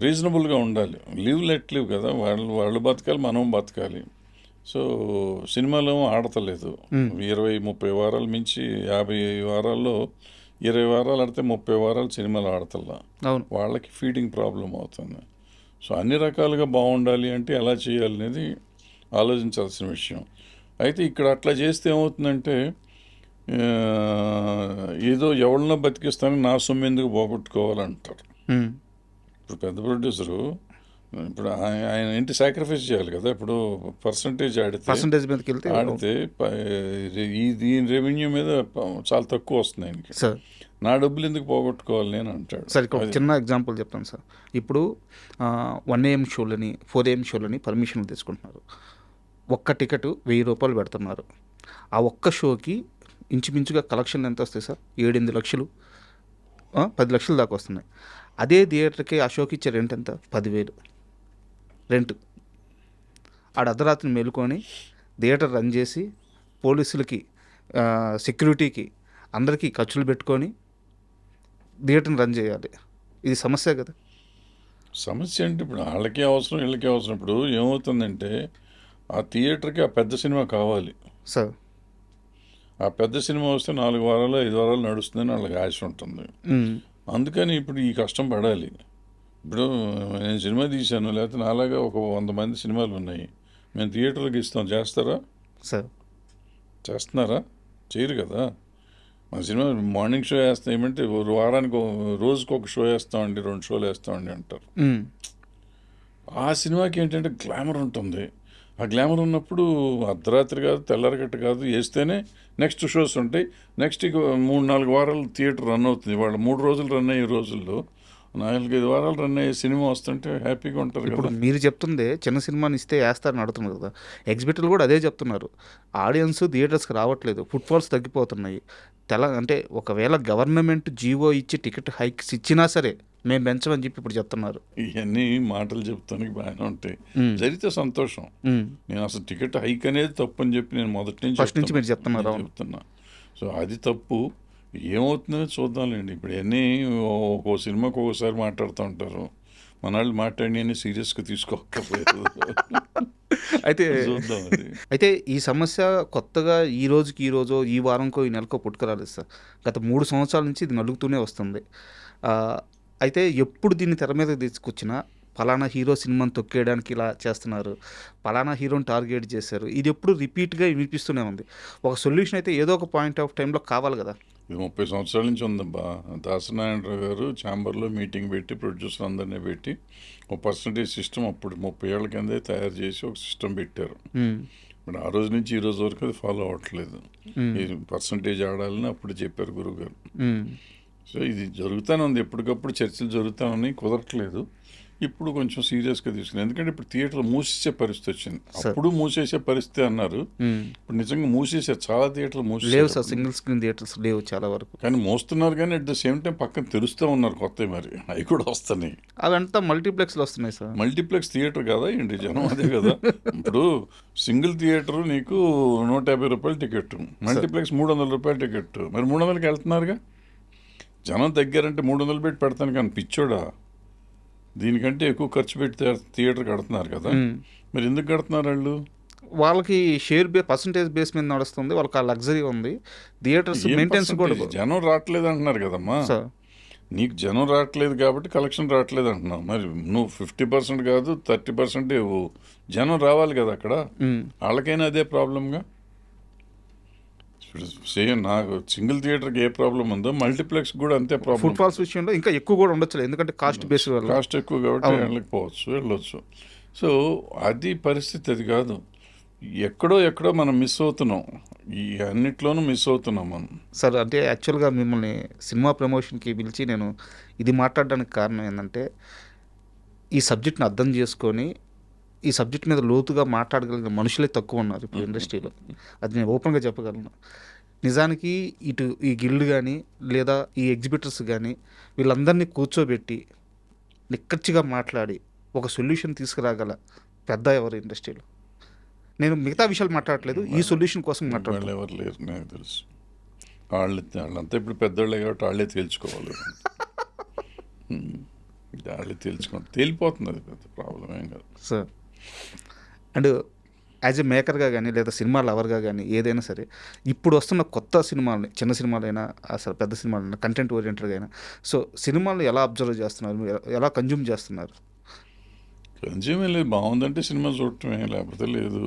రీజనబుల్గా ఉండాలి. లివ్ లెట్ లివ్ కదా, వాళ్ళు బతకాలి, మనం బతకాలి. సో సినిమాలో ఆడతలేదు. 20-30 వారాలు మించి 50 వారాల్లో 20 వారాలు ఆడితే 30 వారాలు సినిమాలు ఆడతల్లా. అవును. వాళ్ళకి ఫీడింగ్ ప్రాబ్లం అవుతుంది. సో అన్ని రకాలుగా బాగుండాలి అంటే ఎలా చేయాలి అనేది ఆలోచించాల్సిన విషయం. అయితే ఇక్కడ అట్లా చేస్తే ఏమవుతుందంటే ఏదో ఎవరినో బతికిస్తానని నా సొమ్ము ఎందుకు పోగొట్టుకోవాలంటారు. ఇప్పుడు పెద్ద ప్రొడ్యూసరు ఇప్పుడు ఆయన ఏంటి సాక్రిఫైస్ చేయాలి కదా. ఇప్పుడు పర్సంటేజ్ పర్సంటేజ్ మీదకి వెళ్తే ఆడితే దీని రెవెన్యూ మీద చాలా తక్కువ వస్తుంది ఆయనకి. సార్ నా డబ్బులు ఎందుకు పోగొట్టుకోవాలి నేను అంటాడు. సార్ ఇక్కడ ఒక చిన్న ఎగ్జాంపుల్ చెప్తాను సార్. ఇప్పుడు 1 AM షోలని 4 AM షోలని పర్మిషన్లు తీసుకుంటున్నారు. ఒక్క టికెట్ 1000 రూపాయలు పెడుతున్నారు. ఆ ఒక్క షోకి ఇంచుమించుగా కలెక్షన్లు ఎంత వస్తాయి సార్? 7-8 లక్షలు, 10 లక్షలు దాకా వస్తున్నాయి. అదే థియేటర్కి ఆ షోకి ఇచ్చే రెంట్ ఎంత? 10,000 రెంట్. ఆడ అర్ధరాత్రి మేలుకొని థియేటర్ రన్ చేసి పోలీసులకి, సెక్యూరిటీకి, అందరికీ ఖర్చులు పెట్టుకొని థియేటర్ని రన్ చేయాలి. ఇది సమస్య కదా. సమస్య అంటే ఇప్పుడు వాళ్ళకి అవసరం, వీళ్ళకి అవసరం. ఇప్పుడు ఏమవుతుందంటే ఆ థియేటర్కి ఆ పెద్ద సినిమా కావాలి. సార్ ఆ పెద్ద సినిమా వస్తే 4 వారాలు 5 వారాలు నడుస్తుందని వాళ్ళకి ఆశ ఉంటుంది. అందుకని ఇప్పుడు ఈ కష్టం పడాలి. ఇప్పుడు నేను సినిమా తీశాను, లేకపోతే నాలాగా ఒక 100 మంది సినిమాలు ఉన్నాయి, మేము థియేటర్కి ఇస్తాం, చేస్తారా? సార్ చేస్తున్నారా? చేయరు కదా. మన సినిమా మార్నింగ్ షో వేస్తాం ఏమంటే వారానికి రోజుకి ఒక షో వేస్తామండి, 2 షోలు వేస్తామండి అంటారు. ఆ సినిమాకి ఏంటంటే గ్లామర్ ఉంటుంది. ఆ గ్లామర్ ఉన్నప్పుడు అర్ధరాత్రి కాదు, తెల్లారగట్ట కాదు, వేస్తేనే నెక్స్ట్ షోస్ ఉంటాయి. నెక్స్ట్ 3-4 వారాలు థియేటర్ రన్ అవుతుంది. వాళ్ళు 3 రోజులు రన్ అయ్యే రోజుల్లో 4-5 వారాలు రన్ అయ్యే సినిమా వస్తుంటే హ్యాపీగా ఉంటారు ఇప్పుడు కదా. మీరు చెప్తుందే చిన్న సినిమాని ఇస్తే వేస్తారని అడుగుతున్నారు కదా. ఎగ్జిబిటర్లు కూడా అదే చెప్తున్నారు. ఆడియన్స్ థియేటర్స్కి రావట్లేదు, ఫుట్ఫాల్స్ తగ్గిపోతున్నాయి. అంటే ఒకవేళ గవర్నమెంట్ జీవో ఇచ్చి టికెట్ హైక్స్ ఇచ్చినా సరే మేము పెంచమని చెప్పి ఇప్పుడు చెప్తున్నారు. ఇవన్నీ మాటలు చెప్తానికి బాగానే ఉంటాయి, జరిగితే సంతోషం. నేను అసలు టికెట్ హైక్ అనేది తప్పు అని చెప్పి నేను ఫస్ట్ నుంచి మీరు చెప్తున్నారు. చెప్తున్నా. సో అది తప్పు. ఏమవుతుందో చూద్దాంలేండి. ఇప్పుడు అన్నీ ఒక్కో సినిమాకి ఒక్కోసారి మాట్లాడుతూ ఉంటారు. మన వాళ్ళు మాట్లాడి సీరియస్గా తీసుకోకపోలేదు. అయితే ఈ సమస్య కొత్తగా ఈ రోజు ఈ వారంకో ఈ నెలకో పుట్టుకురాలేదు సార్. గత 3 సంవత్సరాల నుంచి ఇది నలుగుతూనే వస్తుంది. అయితే ఎప్పుడు దీన్ని తెర మీద తీసుకొచ్చినా పలానా హీరో సినిమాని తొక్కేయడానికి ఇలా చేస్తున్నారు, పలానా హీరోని టార్గెట్ చేశారు, ఇది ఎప్పుడు రిపీట్గా వినిపిస్తూనే ఉంది. ఒక సొల్యూషన్ అయితే ఏదో ఒక పాయింట్ ఆఫ్ టైంలో కావాలి కదా. ఇది 30 సంవత్సరాల నుంచి ఉందబ్బా. దాసనారాయణరావు గారు ఛాంబర్లో మీటింగ్ పెట్టి ప్రొడ్యూసర్ అందరినీ పెట్టి ఒక పర్సంటేజ్ సిస్టమ్ అప్పుడు 30 ఏళ్ల కిందే తయారు చేసి ఒక సిస్టమ్ పెట్టారు. మరి ఆ రోజు నుంచి ఈ రోజు వరకు అది ఫాలో అవ్వట్లేదు. ఈ పర్సంటేజ్ ఆడాలని అప్పుడు చెప్పారు గురువు గారు. సో ఇది జరుగుతూనే ఉంది, ఎప్పటికప్పుడు చర్చలు జరుగుతూ ఉన్నాయి, కుదరట్లేదు. ఇప్పుడు కొంచెం సీరియస్గా తీసుకుని, ఎందుకంటే ఇప్పుడు థియేటర్లు మూసేసే పరిస్థితి వచ్చింది. అప్పుడు మూసేసే పరిస్థితి అన్నారు, ఇప్పుడు నిజంగా మూసేసారు. చాలా థియేటర్లు లేవు సార్, సింగిల్ స్క్రీన్ థియేటర్స్ లేవు చాలా వరకు. కానీ మోస్తున్నారు, కానీ అట్ ద సేమ్ టైం పక్కన తెరుస్తూ ఉన్నారు కొత్తవి. మరి అవి కూడా వస్తున్నాయి. అవంతా మల్టీప్లెక్స్లో వస్తున్నాయి సార్. మల్టీప్లెక్స్ థియేటర్ కదా ఏంటి, జనం అదే కదా. ఇప్పుడు సింగిల్ థియేటర్ నీకు 150 రూపాయలు టికెట్, మల్టీప్లెక్స్ 300 రూపాయలు టికెట్. మరి 300కి వెళ్తున్నారుగా జనం. దగ్గరంటే 300 పెట్టి పెడతాను కానీ పిచ్చోడా, దీనికంటే ఎక్కువ ఖర్చు పెట్టి థియేటర్ కడుతున్నారు కదా. మరి ఎందుకు కడుతున్నారు వాళ్ళు? వాళ్ళకి షేర్ పర్సంటేజ్ బేస్ మీద నడుస్తుంది, వాళ్ళకి ఆ లగ్జరీ ఉంది. థియేటర్స్ మెయింటెనెన్స్ కూడా. జనం రావట్లేదు అంటున్నారు కదమ్మా. నీకు జనం రావట్లేదు కాబట్టి కలెక్షన్ రావట్లేదు అంటున్నావు. మరి నువ్వు 50% కాదు 30% ఇవ్వు, జనం రావాలి కదా అక్కడ. వాళ్ళకైనా అదే ప్రాబ్లంగా. సేమ్ నాకు సింగిల్ థియేటర్కి ఏ ప్రాబ్లం ఉందో మల్టీప్లెక్స్ కూడా అంతే ప్రాబ్లం. ఫుట్ఫాల్స్ విషయంలో ఇంకా ఎక్కువ కూడా ఉండొచ్చు, ఎందుకంటే కాస్ట్ బేస్ కాస్ట్ ఎక్కువ కాబట్టి వెళ్ళొచ్చు. సో అది పరిస్థితి, అది కాదు. ఎక్కడో మనం మిస్ అవుతున్నాం, ఈ అన్నిట్లోనూ మిస్ అవుతున్నాం మనం. సార్ అంటే యాక్చువల్గా మిమ్మల్ని సినిమా ప్రమోషన్కి పిలిచి నేను ఇది మాట్లాడడానికి కారణం ఏంటంటే, ఈ సబ్జెక్ట్ని అర్థం చేసుకొని ఈ సబ్జెక్ట్ మీద లోతుగా మాట్లాడగలిగిన మనుషులే తక్కువ ఉన్నారు ఇప్పుడు ఇండస్ట్రీలో. అది నేను ఓపెన్గా చెప్పగలను. నిజానికి ఇటు ఈ గిల్డ్ కానీ లేదా ఈ ఎగ్జిబిటర్స్ కానీ వీళ్ళందరినీ కూర్చోబెట్టి నిక్కచ్చిగా మాట్లాడి ఒక సొల్యూషన్ తీసుకురాగల పెద్ద ఎవరు ఇండస్ట్రీలో? నేను మిగతా విషయాలు మాట్లాడట్లేదు, ఈ సొల్యూషన్ కోసం మాట్లాడాలి. ఎవరు లేరు నాకు తెలుసు. వాళ్ళంతా ఇప్పుడు పెద్దోళ్ళే కాబట్టి వాళ్ళే తేల్చుకోవాలి. వాళ్ళే తేలిపోతుంది, అది పెద్ద ప్రాబ్లం ఏం కాదు. సార్ అండ్ యాజ్ ఎ మేకర్గా కానీ లేదా సినిమా లవర్గా కానీ ఏదైనా సరే ఇప్పుడు వస్తున్న కొత్త సినిమాలని, చిన్న సినిమాలైనా అసలు పెద్ద సినిమాలైనా, కంటెంట్ ఓరియంటెడ్గా అయినా, సో సినిమాలు ఎలా అబ్జర్వ్ చేస్తున్నారు, మీరు ఎలా కన్జ్యూమ్ చేస్తున్నారు? కన్జ్యూమ్ లేదు, బాగుందంటే సినిమా చూడటమే, లేకపోతే లేదు.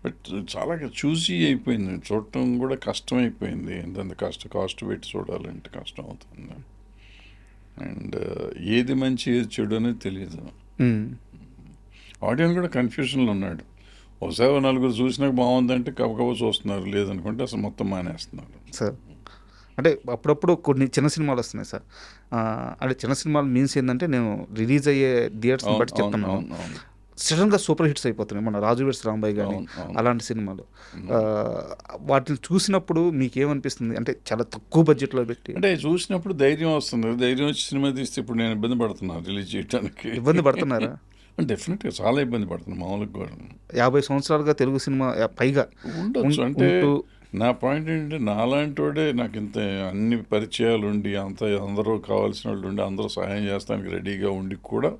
బట్ చాలా చూసి అయిపోయింది, చూడటం కూడా కష్టం అయిపోయింది. ఎంత కాస్ట్ పెట్టి చూడాలంటే కష్టం అవుతుంది. అండ్ ఏది మంచి ఏది చెడు అనేది తెలియదు. ఆడియన్స్ కూడా కన్ఫ్యూజన్లో ఉన్నాడు. ఒకసారి నలుగురు చూసినాక బాగుందంటే కబకబ చూస్తున్నారు, లేదనుకుంటే అసలు మొత్తం మానేస్తున్నారు. సార్ అంటే అప్పుడప్పుడు కొన్ని చిన్న సినిమాలు వస్తున్నాయి సార్. అంటే చిన్న సినిమాలు మీన్స్ ఏంటంటే నేను రిలీజ్ అయ్యే థియేటర్స్ని బట్టి చెప్తున్నాను, సడన్గా సూపర్ హిట్స్ అయిపోతున్నాయి. మన రాజు వెడ్స్ రాంబాయ్ కానీ అలాంటి సినిమాలు వాటిని చూసినప్పుడు మీకు ఏమనిపిస్తుంది? అంటే చాలా తక్కువ బడ్జెట్లో పెట్టి అంటే చూసినప్పుడు ధైర్యం వస్తుంది. ధైర్యం వచ్చి సినిమా తీస్తే ఇప్పుడు నేను ఇబ్బంది పడుతున్నాను రిలీజ్ చేయడానికి. ఇబ్బంది పడుతున్నారా? డెఫినెట్గా చాలా ఇబ్బంది పడుతున్నాను. మామూలుగా కూడా 50 సంవత్సరాలుగా తెలుగు సినిమా పైగా ఉండొచ్చు. అంటే నా పాయింట్ ఏంటంటే నాలాంటి వాడే నాకు ఇంత అన్ని పరిచయాలు ఉండి అందరూ కావాల్సిన వాళ్ళు ఉండి అందరూ సహాయం చేస్తానికి రెడీగా ఉండి కూడా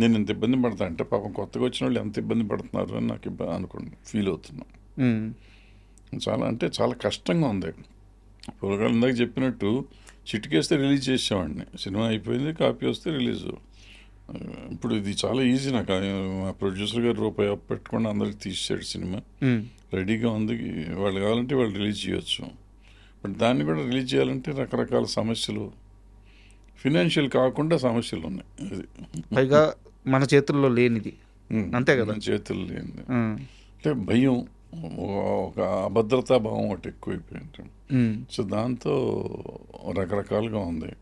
నేను ఇంత ఇబ్బంది పడతాను అంటే పాపం కొత్తగా వచ్చిన వాళ్ళు ఎంత ఇబ్బంది పడుతున్నారు అని నాకు ఫీల్ అవుతున్నాను. చాలా కష్టంగా ఉంది. పూర్వకాలం ఇందాక చెప్పినట్టు చిటికేస్తే రిలీజ్ చేసేవాడిని, సినిమా అయిపోయింది, కాపీ వస్తే రిలీజ్. ఇప్పుడు ఇది చాలా ఈజీ. నాకు మా ప్రొడ్యూసర్ గారు రూపాయి పెట్టకుండా అందరికి తీసాడు సినిమా, రెడీగా ఉంది. వాళ్ళు కావాలంటే వాళ్ళు రిలీజ్ చేయొచ్చు. బట్ దాన్ని కూడా రిలీజ్ చేయాలంటే రకరకాల సమస్యలు, ఫినాన్షియల్ కాకుండా సమస్యలు ఉన్నాయి. అది పైగా మన చేతుల్లో లేనిది, అంతే కదా, మన చేతుల్లో లేనిది. అంటే భయం, ఒక అభద్రతా భావం ఒకటి ఎక్కువైపోయింది. సో దాంతో రకరకాలుగా ఉంది.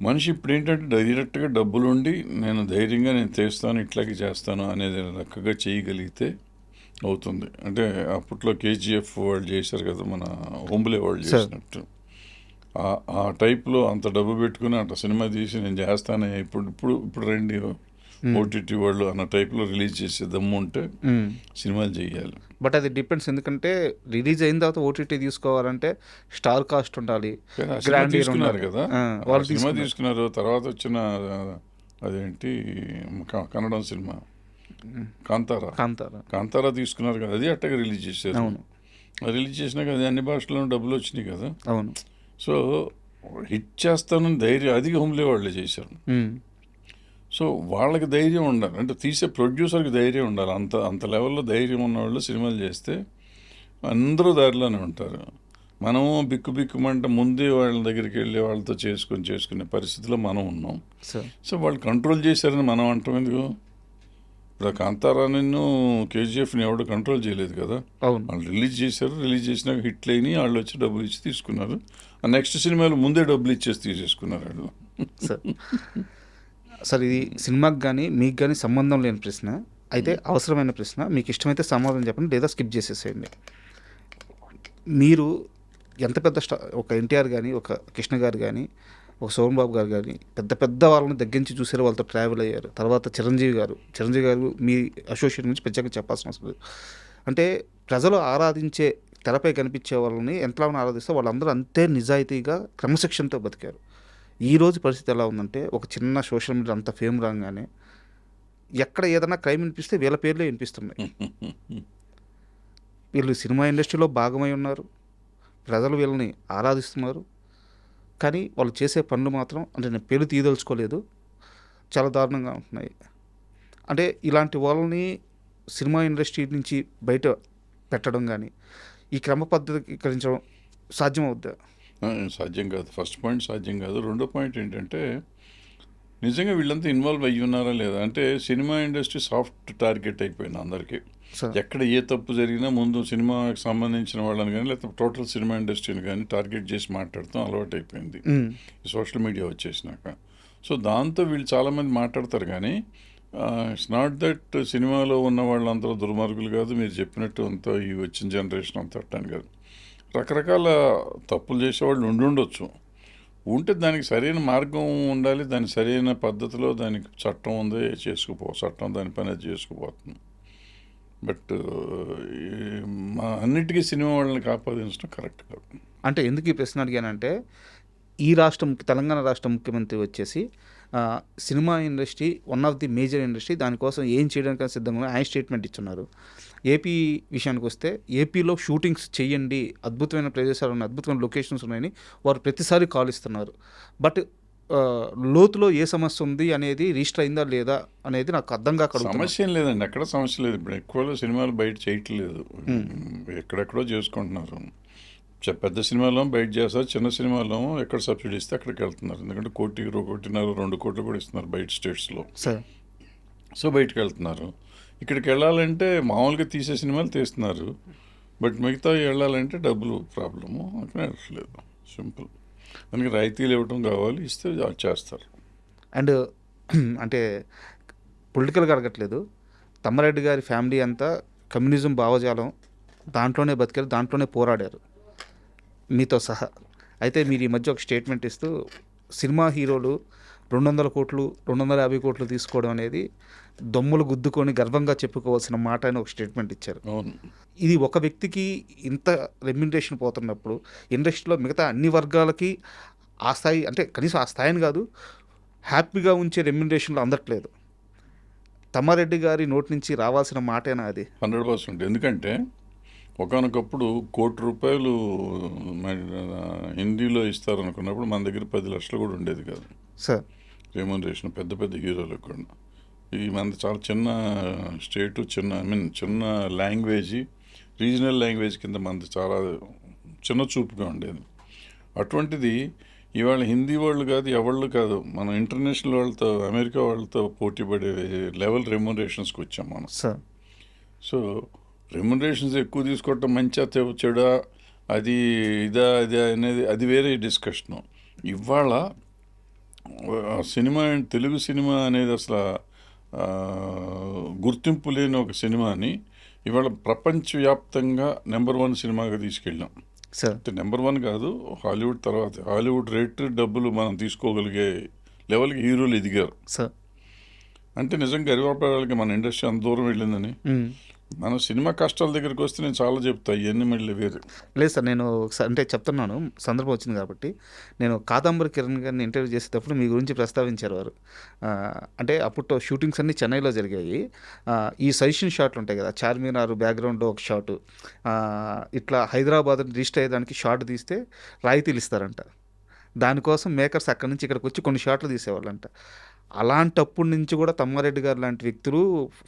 మనిషి ఇప్పుడు ఏంటంటే డైరెక్ట్గా డబ్బులుండి నేను ధైర్యంగా నేను చేస్తాను, ఇట్లాగే చేస్తాను అనేది లెక్కగా చేయగలిగితే అవుతుంది. అంటే అప్పట్లో కేజీఎఫ్ వాళ్ళు చేశారు కదా, మన హోంబులే వాళ్ళు చేసినట్టు ఆ టైప్లో అంత డబ్బు పెట్టుకుని అట్లా సినిమా తీసి నేను చేస్తాను, ఇప్పుడు రండి ఓటీటీ వాళ్ళు అన్న టైప్లో రిలీజ్ చేసే దమ్ము ఉంటే సినిమాలు చేయాలి. బట్ అది డిపెండ్స్, ఎందుకంటే రిలీజ్ అయిన తర్వాత ఓటీటీ తీసుకోవాలంటే స్టార్ కాస్ట్ ఉండాలి. తీసుకున్నారు కదా, వాళ్ళు సినిమా తీసుకున్నారు. తర్వాత వచ్చిన అదేంటి కన్నడం సినిమా కాంతారా తీసుకున్నారు కదా, అది అట్టగా రిలీజ్ చేశారు. రిలీజ్ చేసినాక అది అన్ని భాషల్లో డబ్బులు వచ్చినాయి కదా. అవును. సో హిట్ చేస్తానని ధైర్యం అది హోమ్లే వాళ్ళే చేశారు. సో వాళ్ళకి ధైర్యం ఉండాలి, అంటే తీసే ప్రొడ్యూసర్కి ధైర్యం ఉండాలి. అంత లెవెల్లో ధైర్యం ఉన్నవాళ్ళు సినిమాలు చేస్తే అందరూ దారిలోనే ఉంటారు. మనము బిక్కుమంటే ముందే వాళ్ళ దగ్గరికి వెళ్ళి వాళ్ళతో చేసుకునే పరిస్థితిలో మనం ఉన్నాం. సో వాళ్ళు కంట్రోల్ చేశారని మనం అంటాం ఎందుకు? ఇప్పుడు కాంతారా నిన్ను కేజీఎఫ్ని ఎవడు కంట్రోల్ చేయలేదు కదా. వాళ్ళు రిలీజ్ చేశారు, రిలీజ్ చేసినాక హిట్లు అయినాయి, వాళ్ళు వచ్చి డబ్బులు ఇచ్చి తీసుకున్నారు. ఆ నెక్స్ట్ సినిమాలు ముందే డబ్బులు ఇచ్చేసి తీసేసుకున్నారు వాళ్ళు. సార్ ఇది సినిమాకి కానీ మీకు కానీ సంబంధం లేని ప్రశ్న, అయితే అవసరమైన ప్రశ్న. మీకు ఇష్టమైతే సమాధానం చెప్పండి, లేదా స్కిప్ చేసేసేయండి. మీరు ఎంత పెద్ద ఒక ఎన్టీఆర్ కానీ, ఒక కృష్ణ గారు కానీ, ఒక సోమన్ బాబు గారు కానీ పెద్ద వాళ్ళని దగ్గర నుంచి చూసారు, వాళ్ళతో ట్రావెల్ అయ్యారు. తర్వాత చిరంజీవి గారు మీ అసోసియేట్ నుంచి ప్రత్యేకంగా చెప్పాల్సిన అవసరం లేదు. అంటే ప్రజలు ఆరాధించే, తెరపై కనిపించే వాళ్ళని ఎంతలా ఆరాధిస్తే వాళ్ళందరూ అంతే నిజాయితీగా క్రమశిక్షణతో బతికారు. ఈరోజు పరిస్థితి ఎలా ఉందంటే, ఒక చిన్న సోషల్ మీడియా అంత ఫేమ్ రాగానే ఎక్కడ ఏదైనా క్రైమ్ వినిపిస్తే వీళ్ళ పేర్లే వినిపిస్తున్నాయి. వీళ్ళు సినిమా ఇండస్ట్రీలో భాగమై ఉన్నారు, ప్రజలు వీళ్ళని ఆరాధిస్తున్నారు, కానీ వాళ్ళు చేసే పనులు మాత్రం, అంటే నేను పేరు తీయదలుచుకోలేదు, చాలా దారుణంగా ఉంటున్నాయి. అంటే ఇలాంటి వాళ్ళని సినిమా ఇండస్ట్రీ నుంచి బయట పెట్టడం కానీ, ఈ క్రమ పద్ధతికరించడం సాధ్యమవుద్దా? సాధ్యం కాదు. ఫస్ట్ పాయింట్ సాధ్యం కాదు. రెండో పాయింట్ ఏంటంటే నిజంగా వీళ్ళంతా ఇన్వాల్వ్ అయ్యి ఉన్నారా లేదా అంటే, సినిమా ఇండస్ట్రీ సాఫ్ట్ టార్గెట్ అయిపోయింది అందరికీ. ఎక్కడ ఏ తప్పు జరిగినా ముందు సినిమాకి సంబంధించిన వాళ్ళని కానీ లేకపోతే టోటల్ సినిమా ఇండస్ట్రీని కానీ టార్గెట్ చేసి మాట్లాడతాం అలవాటు అయిపోయింది సోషల్ మీడియా వచ్చేసినాక. సో దాంతో వీళ్ళు చాలామంది మాట్లాడతారు, కానీ ఇట్స్ నాట్ దట్ సినిమాలో ఉన్న వాళ్ళందరూ దుర్మార్గులు కాదు, మీరు చెప్పినట్టు అంతా ఈ వచ్చిన జనరేషన్ అంతా అట్టాను కాదు. రకరకాల తప్పులు చేసేవాళ్ళు ఉండొచ్చు, ఉంటే దానికి సరైన మార్గం ఉండాలి, దాని సరైన పద్ధతిలో దానికి చట్టం ఉంది, చట్టం దాని పని అది చేసుకుపోతుంది. బట్ అన్నిటికీ సినిమా వాళ్ళని కాపాదించడం కరెక్ట్ కాదు. అంటే ఎందుకు ఈ ప్రశ్న అడిగానంటే తెలంగాణ రాష్ట్ర ముఖ్యమంత్రి వచ్చేసి cinema industry one of the major industry, దానికోసం ఏం చేయడానికి సిద్ధంగా ఆయన స్టేట్మెంట్ ఇచ్చున్నారు. ఏపీ విషయానికి వస్తే ఏపీలో షూటింగ్స్ చేయండి, అద్భుతమైన ప్రదేశాలు ఉన్నాయి, అద్భుతమైన లొకేషన్స్ ఉన్నాయని వారు ప్రతిసారి కాల్ ఇస్తున్నారు. బట్ లోతులో ఏ సమస్య ఉంది అనేది రిజిస్టర్ అయిందా లేదా అనేది నాకు అర్థం కాక సమస్య ఏం లేదండి, ఎక్కడ సమస్య లేదు. ఇప్పుడు ఎక్కువలో సినిమాలు బయట చేయట్లేదు, ఎక్కడెక్కడో చేసుకుంటున్నారు. పెద్ద సినిమాలో బయట చేస్తారు, చిన్న సినిమాలో ఎక్కడ సబ్సిడీ ఇస్తే అక్కడికి వెళ్తున్నారు. ఎందుకంటే 1.5-2 కోట్లు కూడా ఇస్తున్నారు బయట స్టేట్స్లో. సో బయటకు వెళ్తున్నారు. ఇక్కడికి వెళ్ళాలంటే మామూలుగా తీసే సినిమాలు తీస్తున్నారు, బట్ మిగతా వెళ్ళాలంటే డబ్బులు ప్రాబ్లము, అక్కడ వెళ్ళట్లేదు. సింపుల్. దానికి రాయితీలు ఇవ్వడం కావాలి, ఇస్తే చేస్తారు. అండ్ అంటే పొలిటికల్గా అడగట్లేదు, తమ్మారెడ్డి గారి ఫ్యామిలీ అంతా కమ్యూనిజం భావజాలం దాంట్లోనే బతికారు, దాంట్లోనే పోరాడారు మీతో సహా. అయితే మీరు ఈ మధ్య ఒక స్టేట్మెంట్ ఇస్తూ సినిమా హీరోలు 200 కోట్లు 250 కోట్లు తీసుకోవడం అనేది దొమ్ములు గుద్దుకొని గర్వంగా చెప్పుకోవాల్సిన మాట అని ఒక స్టేట్మెంట్ ఇచ్చారు. అవును. ఇది ఒక వ్యక్తికి ఇంత రెమ్యునరేషన్ పోతున్నప్పుడు ఇండస్ట్రీలో మిగతా అన్ని వర్గాలకి ఆ స్థాయి, అంటే కనీసం ఆ స్థాయిని కాదు, హ్యాపీగా ఉంచే రెమ్యునరేషన్లో అందట్లేదు. తమ్మారెడ్డి గారి నోటి నుంచి రావాల్సిన మాటేనా అది? 100%. ఎందుకంటే ఒకానొకప్పుడు ₹1,00,00,000 హిందీలో ఇస్తారనుకున్నప్పుడు మన దగ్గర 10 లక్షలు కూడా ఉండేది కాదు సార్ రెమ్యునరేషన్, పెద్ద పెద్ద హీరోలకు కూడా. ఇది మనది చాలా చిన్న స్టేటు, చిన్న లాంగ్వేజ్, రీజనల్ లాంగ్వేజ్ కింద మనది చాలా చిన్న చూపుగా ఉండేది. అటువంటిది ఇవాళ హిందీ వాళ్ళు కాదు, ఎవళ్ళు కాదు, మనం ఇంటర్నేషనల్ వాళ్ళతో, అమెరికా వాళ్ళతో పోటీ పడే లెవెల్ రెమ్యునరేషన్స్కి వచ్చాం మనం. సో రెమ్యునరేషన్స్ ఎక్కువ తీసుకోవటం మంచిగా చెడా, అది ఇదా అనేది అది వేరే డిస్కషను. ఇవాళ సినిమా, తెలుగు సినిమా అనేది అసలు గుర్తింపు లేని ఒక సినిమాని ఇవాళ ప్రపంచవ్యాప్తంగా నెంబర్ 1 సినిమాగా తీసుకెళ్ళాం. అంటే నెంబర్ 1 కాదు, హాలీవుడ్ తర్వాత హాలీవుడ్ రేట్ డబ్బులు మనం తీసుకోగలిగే లెవెల్కి హీరోలు ఎదిగారు. అంటే నిజంగా గర్వపడాలి మన ఇండస్ట్రీ అంత దూరం వెళ్ళిందని. మన సినిమా కష్టాల దగ్గరికి వస్తే నేను చాలా చెప్తా, ఇవన్నీ మళ్ళీ వేరే. లేదు సార్, నేను అంటే చెప్తున్నాను, సందర్భం వచ్చింది కాబట్టి. నేను కాదంబరి కిరణ్ గారిని ఇంటర్వ్యూ చేసేటప్పుడు మీ గురించి ప్రస్తావించారు వారు. అంటే అప్పుడు షూటింగ్స్ అన్నీ చెన్నైలో జరిగాయి. ఈ సజెషన్ షాట్లు ఉంటాయి కదా, చార్మినార్ బ్యాక్గ్రౌండ్ ఒక షాటు, ఇట్లా హైదరాబాద్ రిజిస్టర్ అయ్యేదానికి షాట్ తీస్తే రాయితీలు ఇస్తారంట. దానికోసం మేకర్స్ అక్కడి నుంచి ఇక్కడికి వచ్చి కొన్ని షాట్లు తీసేవాళ్ళంట. అలాంటప్పటి నుంచి కూడా తమ్మారెడ్డి గారు లాంటి వ్యక్తులు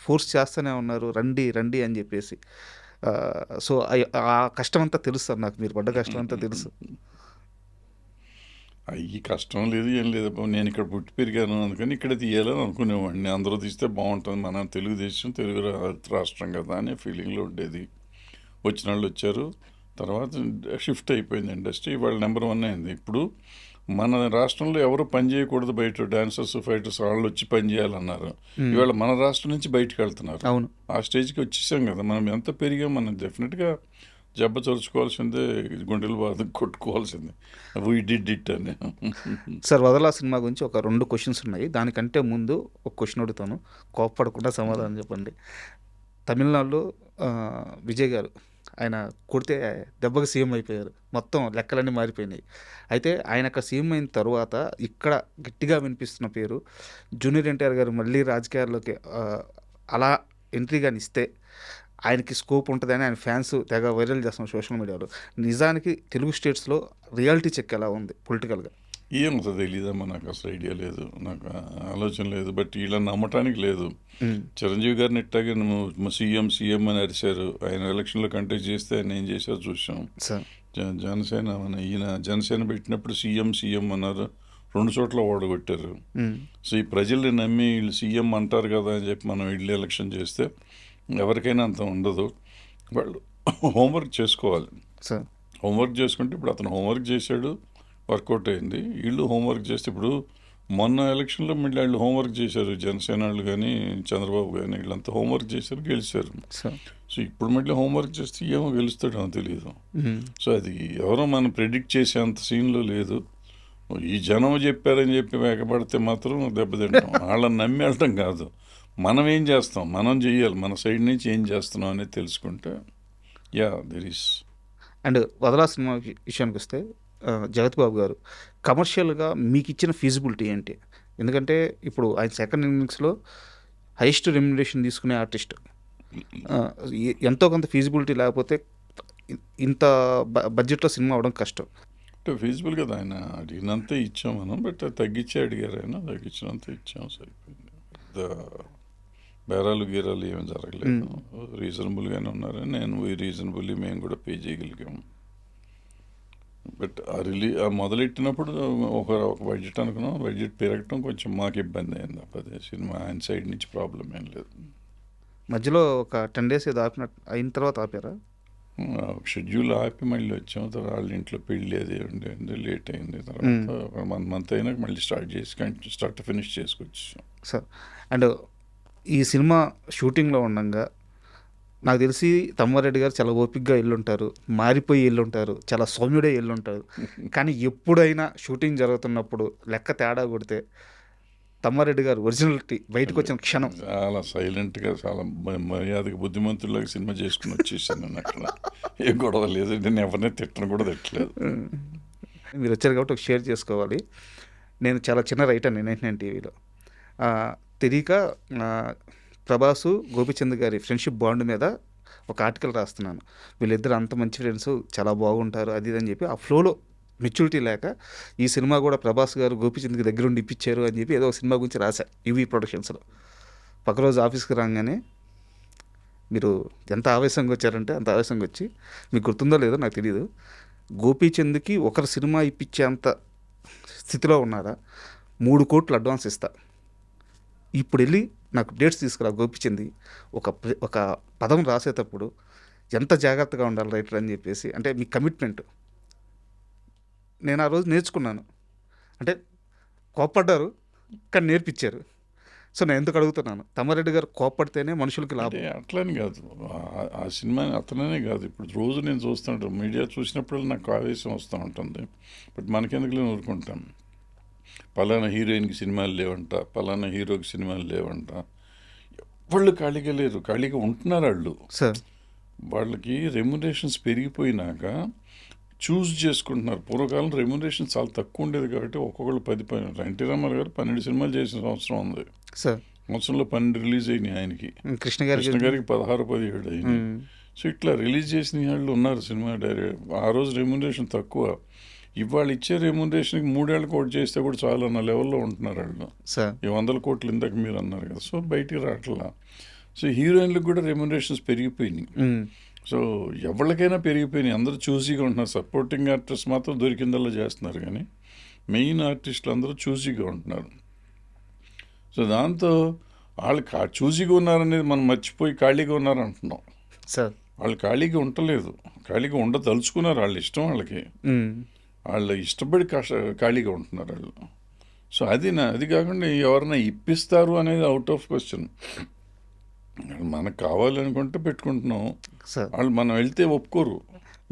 ఫోర్స్ చేస్తూనే ఉన్నారు, రండి రండి అని చెప్పేసి. సో ఆ కష్టం అంతా తెలుసు సార్ నాకు, మీరు పడ్డ కష్టం అంతా తెలుసు. ఈ కష్టం లేదు, ఏం లేదు. నేను ఇక్కడ పుట్టి పెరిగాను అందుకని ఇక్కడ తీయాలని అనుకునేవాడిని. అందరూ తీస్తే బాగుంటుంది, మన తెలుగుదేశం తెలుగు రాష్ట్రం కదా అనే ఫీలింగ్లో ఉండేది. వచ్చిన వాళ్ళు వచ్చారు, తర్వాత షిఫ్ట్ అయిపోయింది ఇండస్ట్రీ. ఇవాళ నెంబర్ 1 అయింది. ఇప్పుడు మన రాష్ట్రంలో ఎవరు పని చేయకూడదు, బయట డాన్సర్స్ ఫైటర్స్ వాళ్ళు వచ్చి పని చేయాలన్నారు. ఇవాళ మన రాష్ట్రం నుంచి బయటకు వెళ్తున్నారు. అవును, ఆ స్టేజ్కి వచ్చేసాం కదా. మనం ఎంత పెరిగాం, మనం డెఫినెట్గా జబ్బ చరుచుకోవాల్సిందే, గుండెలు బాధ కొట్టుకోవాల్సిందే. వీ డిడ్ ఇట్ అని. సార్, వదలా సినిమా గురించి ఒక 2 క్వశ్చన్స్ ఉన్నాయి. దానికంటే ముందు ఒక క్వశ్చన్ అడుగుతాను, కోప్పడకుండా సమాధానం చెప్పండి. తమిళనాడులో విజయ్ గారు ఆయన కొడితే దెబ్బకి సీఎం అయిపోయారు, మొత్తం లెక్కలన్నీ మారిపోయినాయి. అయితే ఆయన అక్కడ సీఎం అయిన తర్వాత ఇక్కడ గట్టిగా వినిపిస్తున్న పేరు జూనియర్ ఎన్టీఆర్ గారు మళ్ళీ రాజకీయాల్లోకి అలా ఎంట్రీ కానీ ఇస్తే ఆయనకి స్కోప్ ఉంటుందని ఆయన ఫ్యాన్స్ తెగ వైరల్ చేస్తాం సోషల్ మీడియాలో. నిజానికి తెలుగు స్టేట్స్లో రియాలిటీ చెక్ ఎలా ఉంది పొలిటికల్గా? ఏమవుతుందో తెలీదమ్మా, నాకు అసలు ఐడియా లేదు, నాకు ఆలోచన లేదు. బట్ వీళ్ళని నమ్మటానికి లేదు. చిరంజీవి గారిని ఇట్టాగే సీఎం అని అరిశారు. ఆయన ఎలక్షన్లో కంటెస్ట్ చేస్తే ఆయన ఏం చేశారో చూసాం. జనసేన ఈయన జనసేన పెట్టినప్పుడు సీఎం అన్నారు, 2 చోట్ల ఓడగొట్టారు. సో ఈ ప్రజల్ని నమ్మి వీళ్ళు సీఎం అంటారు కదా అని చెప్పి మనం వీళ్ళు ఎలక్షన్ చేస్తే ఎవరికైనా అంత ఉండదు. వాళ్ళు హోంవర్క్ చేసుకోవాలి. హోంవర్క్ చేసుకుంటే ఇప్పుడు అతను హోంవర్క్ చేశాడు, వర్కౌట్ అయింది. వీళ్ళు హోంవర్క్ చేస్తే ఇప్పుడు మొన్న ఎలక్షన్లో మళ్ళీ వాళ్ళు హోంవర్క్ చేశారు, జనసేన వాళ్ళు కానీ చంద్రబాబు కానీ వీళ్ళంతా హోంవర్క్ చేశారు, గెలిచారు. సో ఇప్పుడు మళ్ళీ హోంవర్క్ చేస్తే ఏమో గెలుస్తాడో తెలియదు. సో అది ఎవరో మనం ప్రెడిక్ట్ చేసే అంత సీన్లో లేదు. ఈ జనం చెప్పారని చెప్పి వేగపడితే మాత్రం దెబ్బతింటాం. వాళ్ళని నమ్మి వెళ్ళటం కాదు, మనం ఏం చేస్తాం, మనం చెయ్యాలి, మన సైడ్ నుంచి ఏం చేస్తున్నాం అనేది తెలుసుకుంటే దెర్ ఈస్. అండ్ వదలా సినిమా విషయానికి వస్తే జగత్ బాబు గారు కమర్షియల్గా మీకు ఇచ్చిన ఫీజిబిలిటీ ఏంటి? ఎందుకంటే ఇప్పుడు ఆయన సెకండ్ ఇన్నింగ్స్లో హైయెస్ట్ రెమ్యునరేషన్ తీసుకునే ఆర్టిస్ట్. ఎంతో కొంత ఫీజిబిలిటీ లేకపోతే ఇంత బడ్జెట్లో సినిమా అవడం కష్టం. అంటే ఫీజిబుల్ కదా, ఆయన అడిగినంతే ఇచ్చాం మనం, బట్ తగ్గించే అడిగారు ఆయన, తగ్గించినంత ఇచ్చాం, సరిపోయింది. పెద్ద బేరాలు గీరాలు ఏమి జరగలేదు, రీజనబుల్గానే ఉన్నారు. నేను రీజనబుల్లీ మేము కూడా పే చేయగలిగాము. బట్ ఆ మొదలెట్టినప్పుడు ఒక బడ్జెట్ అనుకున్నాం, బడ్జెట్ పెరగటం కొంచెం మాకు ఇబ్బంది అయింది. అదే సినిమా ఆయన సైడ్ నుంచి ప్రాబ్లం ఏం లేదు. మధ్యలో ఒక 10 days ఏదో అయిన తర్వాత ఆపారా? షెడ్యూల్ ఆపి మళ్ళీ వచ్చాము. తర్వాత వాళ్ళ ఇంట్లో పెళ్ళి అది ఉండి లేట్ అయింది. తర్వాత ఒక 1 month అయినాక మళ్ళీ స్టార్ట్ ఫినిష్ చేసుకొచ్చాం. సార్, అండ్ ఈ సినిమా షూటింగ్లో ఉండగా నాకు తెలిసి తమ్మారెడ్డి గారు చాలా ఓపిక్గా వెళ్ళుంటారు, మారిపోయి వెళ్ళుంటారు, చాలా సౌమ్యుడే వెళ్ళుంటారు. కానీ ఎప్పుడైనా షూటింగ్ జరుగుతున్నప్పుడు లెక్క తేడా కొడితే తమ్మారెడ్డి గారు ఒరిజినాలిటీ బయటకు వచ్చిన క్షణం చాలా సైలెంట్గా, చాలా మర్యాదగా, బుద్ధిమంతుల్లాగా సినిమా చేసుకుని వచ్చేసాను నేను. అక్కడ ఏ గొడవ లేదు, నేను ఎవరిని తిట్టను కూడా తిట్టలేదు. మీరు వచ్చారు కాబట్టి ఒక షేర్ చేసుకోవాలి. నేను చాలా చిన్న రైటర్ని 99 టీవీలో. తెలియక ప్రభాసు గోపిచంద్ గారి ఫ్రెండ్షిప్ బాండ్ మీద ఒక ఆర్టికల్ రాస్తున్నాను. వీళ్ళిద్దరు అంత మంచి ఫ్రెండ్స్, చాలా బాగుంటారు అది ఇది అని చెప్పి ఆ ఫ్లోలో మెచ్యూరిటీ లేక ఈ సినిమా కూడా ప్రభాస్ గారు గోపిచంద్కి దగ్గర ఉండి ఇప్పించారు అని చెప్పి ఏదో ఒక సినిమా గురించి రాశా యువి ప్రొడక్షన్స్లో. పక్క రోజు ఆఫీస్కి రాగానే మీరు ఎంత ఆవేశంగా వచ్చారంటే అంత ఆవేశంగా వచ్చి, మీకు గుర్తుందో లేదో నాకు తెలియదు, గోపీచంద్కి ఒకరు సినిమా ఇప్పించేంత స్థితిలో ఉన్నారా, 3 కోట్లు అడ్వాన్స్ ఇస్తా, ఇప్పుడు వెళ్ళి నాకు డేట్స్ తీసుకురా గోపిచంద్, ఒక పదం రాసేటప్పుడు ఎంత జాగ్రత్తగా ఉండాలి రైటర్ అని చెప్పేసి. అంటే మీ కమిట్మెంట్ నేను ఆ రోజు నేర్చుకున్నాను. అంటే కోప్పడ్డారు కానీ నేర్పించారు. సో నేను ఎందుకు అడుగుతున్నాను, తమ్మారెడ్డి గారు కోప్పడితేనే మనుషులకి లాభం. అట్లని కాదు, ఆ సినిమా అతననే కాదు, ఇప్పుడు రోజు నేను చూస్తుంటాను, మీడియా చూసినప్పుడు నాకు ఆవేశం వస్తూ ఉంటుంది. బట్ మనకెందుకు ఊరుకుంటాం. పలానా హీరోయిన్కి సినిమాలు లేవంట, పలానా హీరోకి సినిమాలు లేవంట, వాళ్ళు ఖాళీగా లేరు, ఖాళీగా ఉంటున్నారు వాళ్ళు. సార్, వాళ్ళకి రెమ్యునరేషన్స్ పెరిగిపోయినాక చూస్ చేసుకుంటున్నారు. పూర్వకాలం రెమ్యునరేషన్ చాలా తక్కువ ఉండేది కాబట్టి ఒక్కొక్కళ్ళు 10 ఎన్టీ రామారావు గారు 12 సినిమాలు చేసిన సంవత్సరం ఉంది. సార్, సంవత్సరంలో 12 రిలీజ్ అయినాయి ఆయనకి. కృష్ణ గారికి 16-17 అయినాయి. సో ఇట్లా రిలీజ్ చేసిన వాళ్ళు ఉన్నారు సినిమా డైరెక్ట్. ఆ రోజు రెమ్యునరేషన్ తక్కువ, ఇవాళ ఇచ్చే రెమ్యునరేషన్కి 3 ఏళ్ళ కోట్ చేస్తే కూడా చాలా అన్న లెవెల్లో ఉంటున్నారు వాళ్ళు. ఈ 100 కోట్లు ఇందాక మీరు అన్నారు కదా, సో బయటికి రావట్లా. సో హీరోయిన్లకు కూడా రెమ్యునరేషన్స్ పెరిగిపోయినాయి. సో ఎవరికైనా పెరిగిపోయినాయి, అందరూ చూసీగా ఉంటున్నారు. సపోర్టింగ్ ఆర్టిస్ట్ మాత్రం దొరికిందల్లా చేస్తున్నారు, కానీ మెయిన్ ఆర్టిస్టులు అందరూ చూసీగా ఉంటున్నారు. సో దాంతో వాళ్ళు చూసీగా ఉన్నారనేది మనం మర్చిపోయి ఖాళీగా ఉన్నారంటున్నాం. సార్, వాళ్ళు ఖాళీగా ఉండలేదు, ఖాళీగా ఉండదలుచుకున్నారు, వాళ్ళ ఇష్టం వాళ్ళకి, వాళ్ళు ఇష్టపడి ఖాళీగా ఉంటున్నారు వాళ్ళు. సో అది కాకుండా ఎవరైనా ఇప్పిస్తారు అనేది అవుట్ ఆఫ్ క్వశ్చన్. మనకు కావాలనుకుంటే పెట్టుకుంటున్నాం, వాళ్ళు మనం వెళ్తే ఒప్పుకోరు.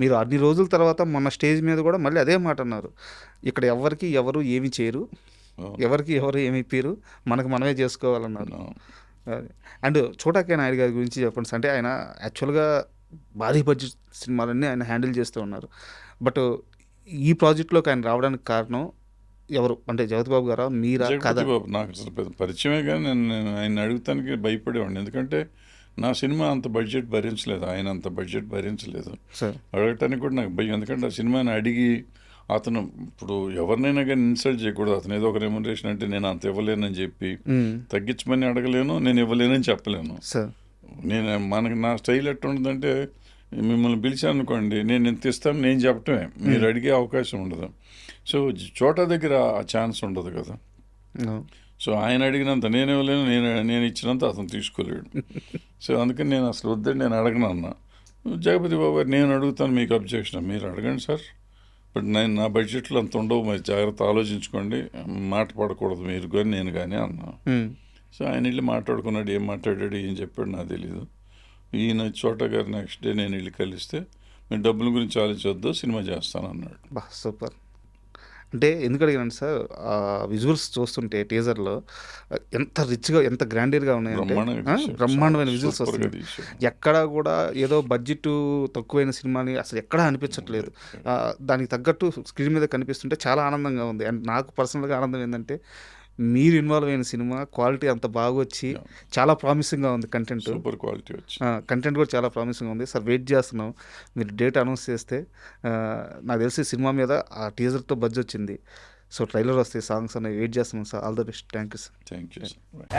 మీరు అన్ని రోజుల తర్వాత మొన్న స్టేజ్ మీద కూడా మళ్ళీ అదే మాట అన్నారు, ఇక్కడ ఎవరు ఏమి చేయరు, ఎవరు ఏమి ఇప్పారు, మనకు మనమే చేసుకోవాలన్నారు. అండ్ చోటాకే నాయుడు గారి గురించి చెప్పండి. అంటే ఆయన యాక్చువల్గా భారీ బడ్జెట్ సినిమాలన్నీ ఆయన హ్యాండిల్ చేస్తూ ఉన్నారు. బట్ ఈ ప్రాజెక్ట్లోకి ఆయన రావడానికి కారణం ఎవరు అంటే జగత్ బాబు గారా, మీరా? జగపతి బాబు నాకు అసలు పెద్ద పరిచయమే, కానీ నేను ఆయన అడుగుతానికి భయపడేవాడిని. ఎందుకంటే నా సినిమా అంత బడ్జెట్ భరించలేదు, ఆయన అంత బడ్జెట్ భరించలేదు. అడగటానికి కూడా నాకు భయం. ఎందుకంటే ఆ సినిమాని అడిగి అతను, ఇప్పుడు ఎవరినైనా కానీ ఇన్సల్ట్ చేయకూడదు. అతను ఏదో ఒక రెమ్యునరేషన్ అంటే నేను అంత ఇవ్వలేనని చెప్పి తగ్గించమని అడగలేను, నేను ఇవ్వలేనని చెప్పలేను. మనకి నా స్టైల్ ఎట్లా ఉంటుందంటే, మిమ్మల్ని పిలిచాను అనుకోండి, నేను ఎంత ఇస్తాను నేను చెప్పటమే, మీరు అడిగే అవకాశం ఉండదు. సో చోటా దగ్గర ఆ ఛాన్స్ ఉండదు కదా. సో ఆయన అడిగినంత నేను ఇవ్వలేను, నేను ఇచ్చినంత అతను తీసుకోలేడు. సో అందుకని నేను అసలు వద్దని నేను అడగను అన్న. జగపతి బాబు గారు, నేను అడుగుతాను, మీకు అబ్జెక్షన్, మీరు అడగండి సార్, బట్ నా బడ్జెట్లో అంత ఉండవు, మరి జాగ్రత్త ఆలోచించుకోండి, మాట పడకూడదు మీరు కానీ నేను కానీ అన్నా. సో ఆయన వెళ్ళి మాట్లాడుకున్నాడు, ఏం మాట్లాడాడు ఏం చెప్పాడు నాకు తెలీదు. ఈయన చోటా గారు నెక్స్ట్ డే నేను వెళ్ళి కలిస్తే, మీరు డబ్బుల గురించి ఆలోచించొద్దు, సినిమా చేస్తాను అన్నాడు. సూపర్. అంటే ఎందుకు అడిగానంటే సార్, ఆ విజువల్స్ చూస్తుంటే టీజర్లో ఎంత రిచ్గా, ఎంత గ్రాండీర్గా ఉన్నాయంటే బ్రహ్మాండంగా తీశారు. బ్రహ్మాండమైన విజువల్స్ సూపర్గా వస్తున్నాయి. తీశారు. ఎక్కడా కూడా ఏదో బడ్జెట్ తక్కువైన సినిమాని అసలు ఎక్కడా అనిపించట్లేదు. దానికి తగ్గట్టు స్క్రీన్ మీద కనిపిస్తుంటే చాలా ఆనందంగా ఉంది. అండ్ నాకు పర్సనల్గా ఆనందం ఏంటంటే మీరు ఇన్వాల్వ్ అయిన సినిమా క్వాలిటీ అంత బాగా వచ్చి చాలా ప్రామిసింగ్గా ఉంది. కంటెంట్ సూపర్ క్వాలిటీ వచ్చి కంటెంట్ కూడా చాలా ప్రామిసింగ్గా ఉంది సార్. వెయిట్ చేస్తున్నాం, మీరు డేట్ అనౌన్స్ చేస్తే. నాకు తెలిసి సినిమా మీద ఆ టీజర్తో బజ్ వచ్చింది. సో ట్రైలర్ వస్తే సాంగ్స్ అనేవి వెయిట్ చేస్తున్నాం sir. All the best. Thank you sir. Thank you.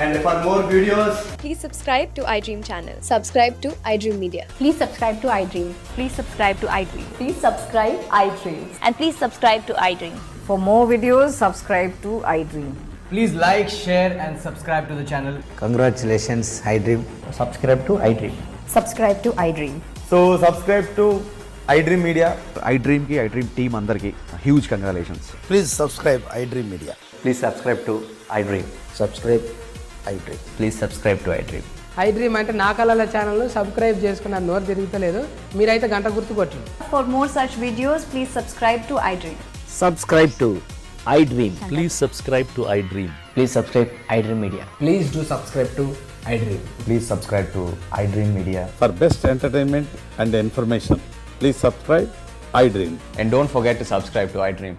And for more videos, Please subscribe to iDream channel. Subscribe to iDream Media. Please subscribe to iDream. Please subscribe to iDream. Please subscribe iDream. And please subscribe to iDream. For more videos, subscribe to iDream. please like, share and subscribe to the channel. Congratulations, iDream. Subscribe to iDream. Subscribe to iDream. So subscribe to iDream Media. iDream ki iDream team andarki huge congratulations. Please subscribe iDream Media. Please subscribe to iDream. Subscribe iDream. Please subscribe to iDream. iDream అంటే నా కళల ఛానల్ను subscribe చేసుకున్న నోరు తిరుగుతలేదు, మీరైతే గంట గుర్తు కొట్టండి. For more such videos, please subscribe to iDream. Subscribe to iDream. Please subscribe to iDream. Please subscribe iDream Media. Please do subscribe to iDream. Please subscribe to iDream Media. For best entertainment and information, please subscribe iDream. And don't forget to subscribe to iDream.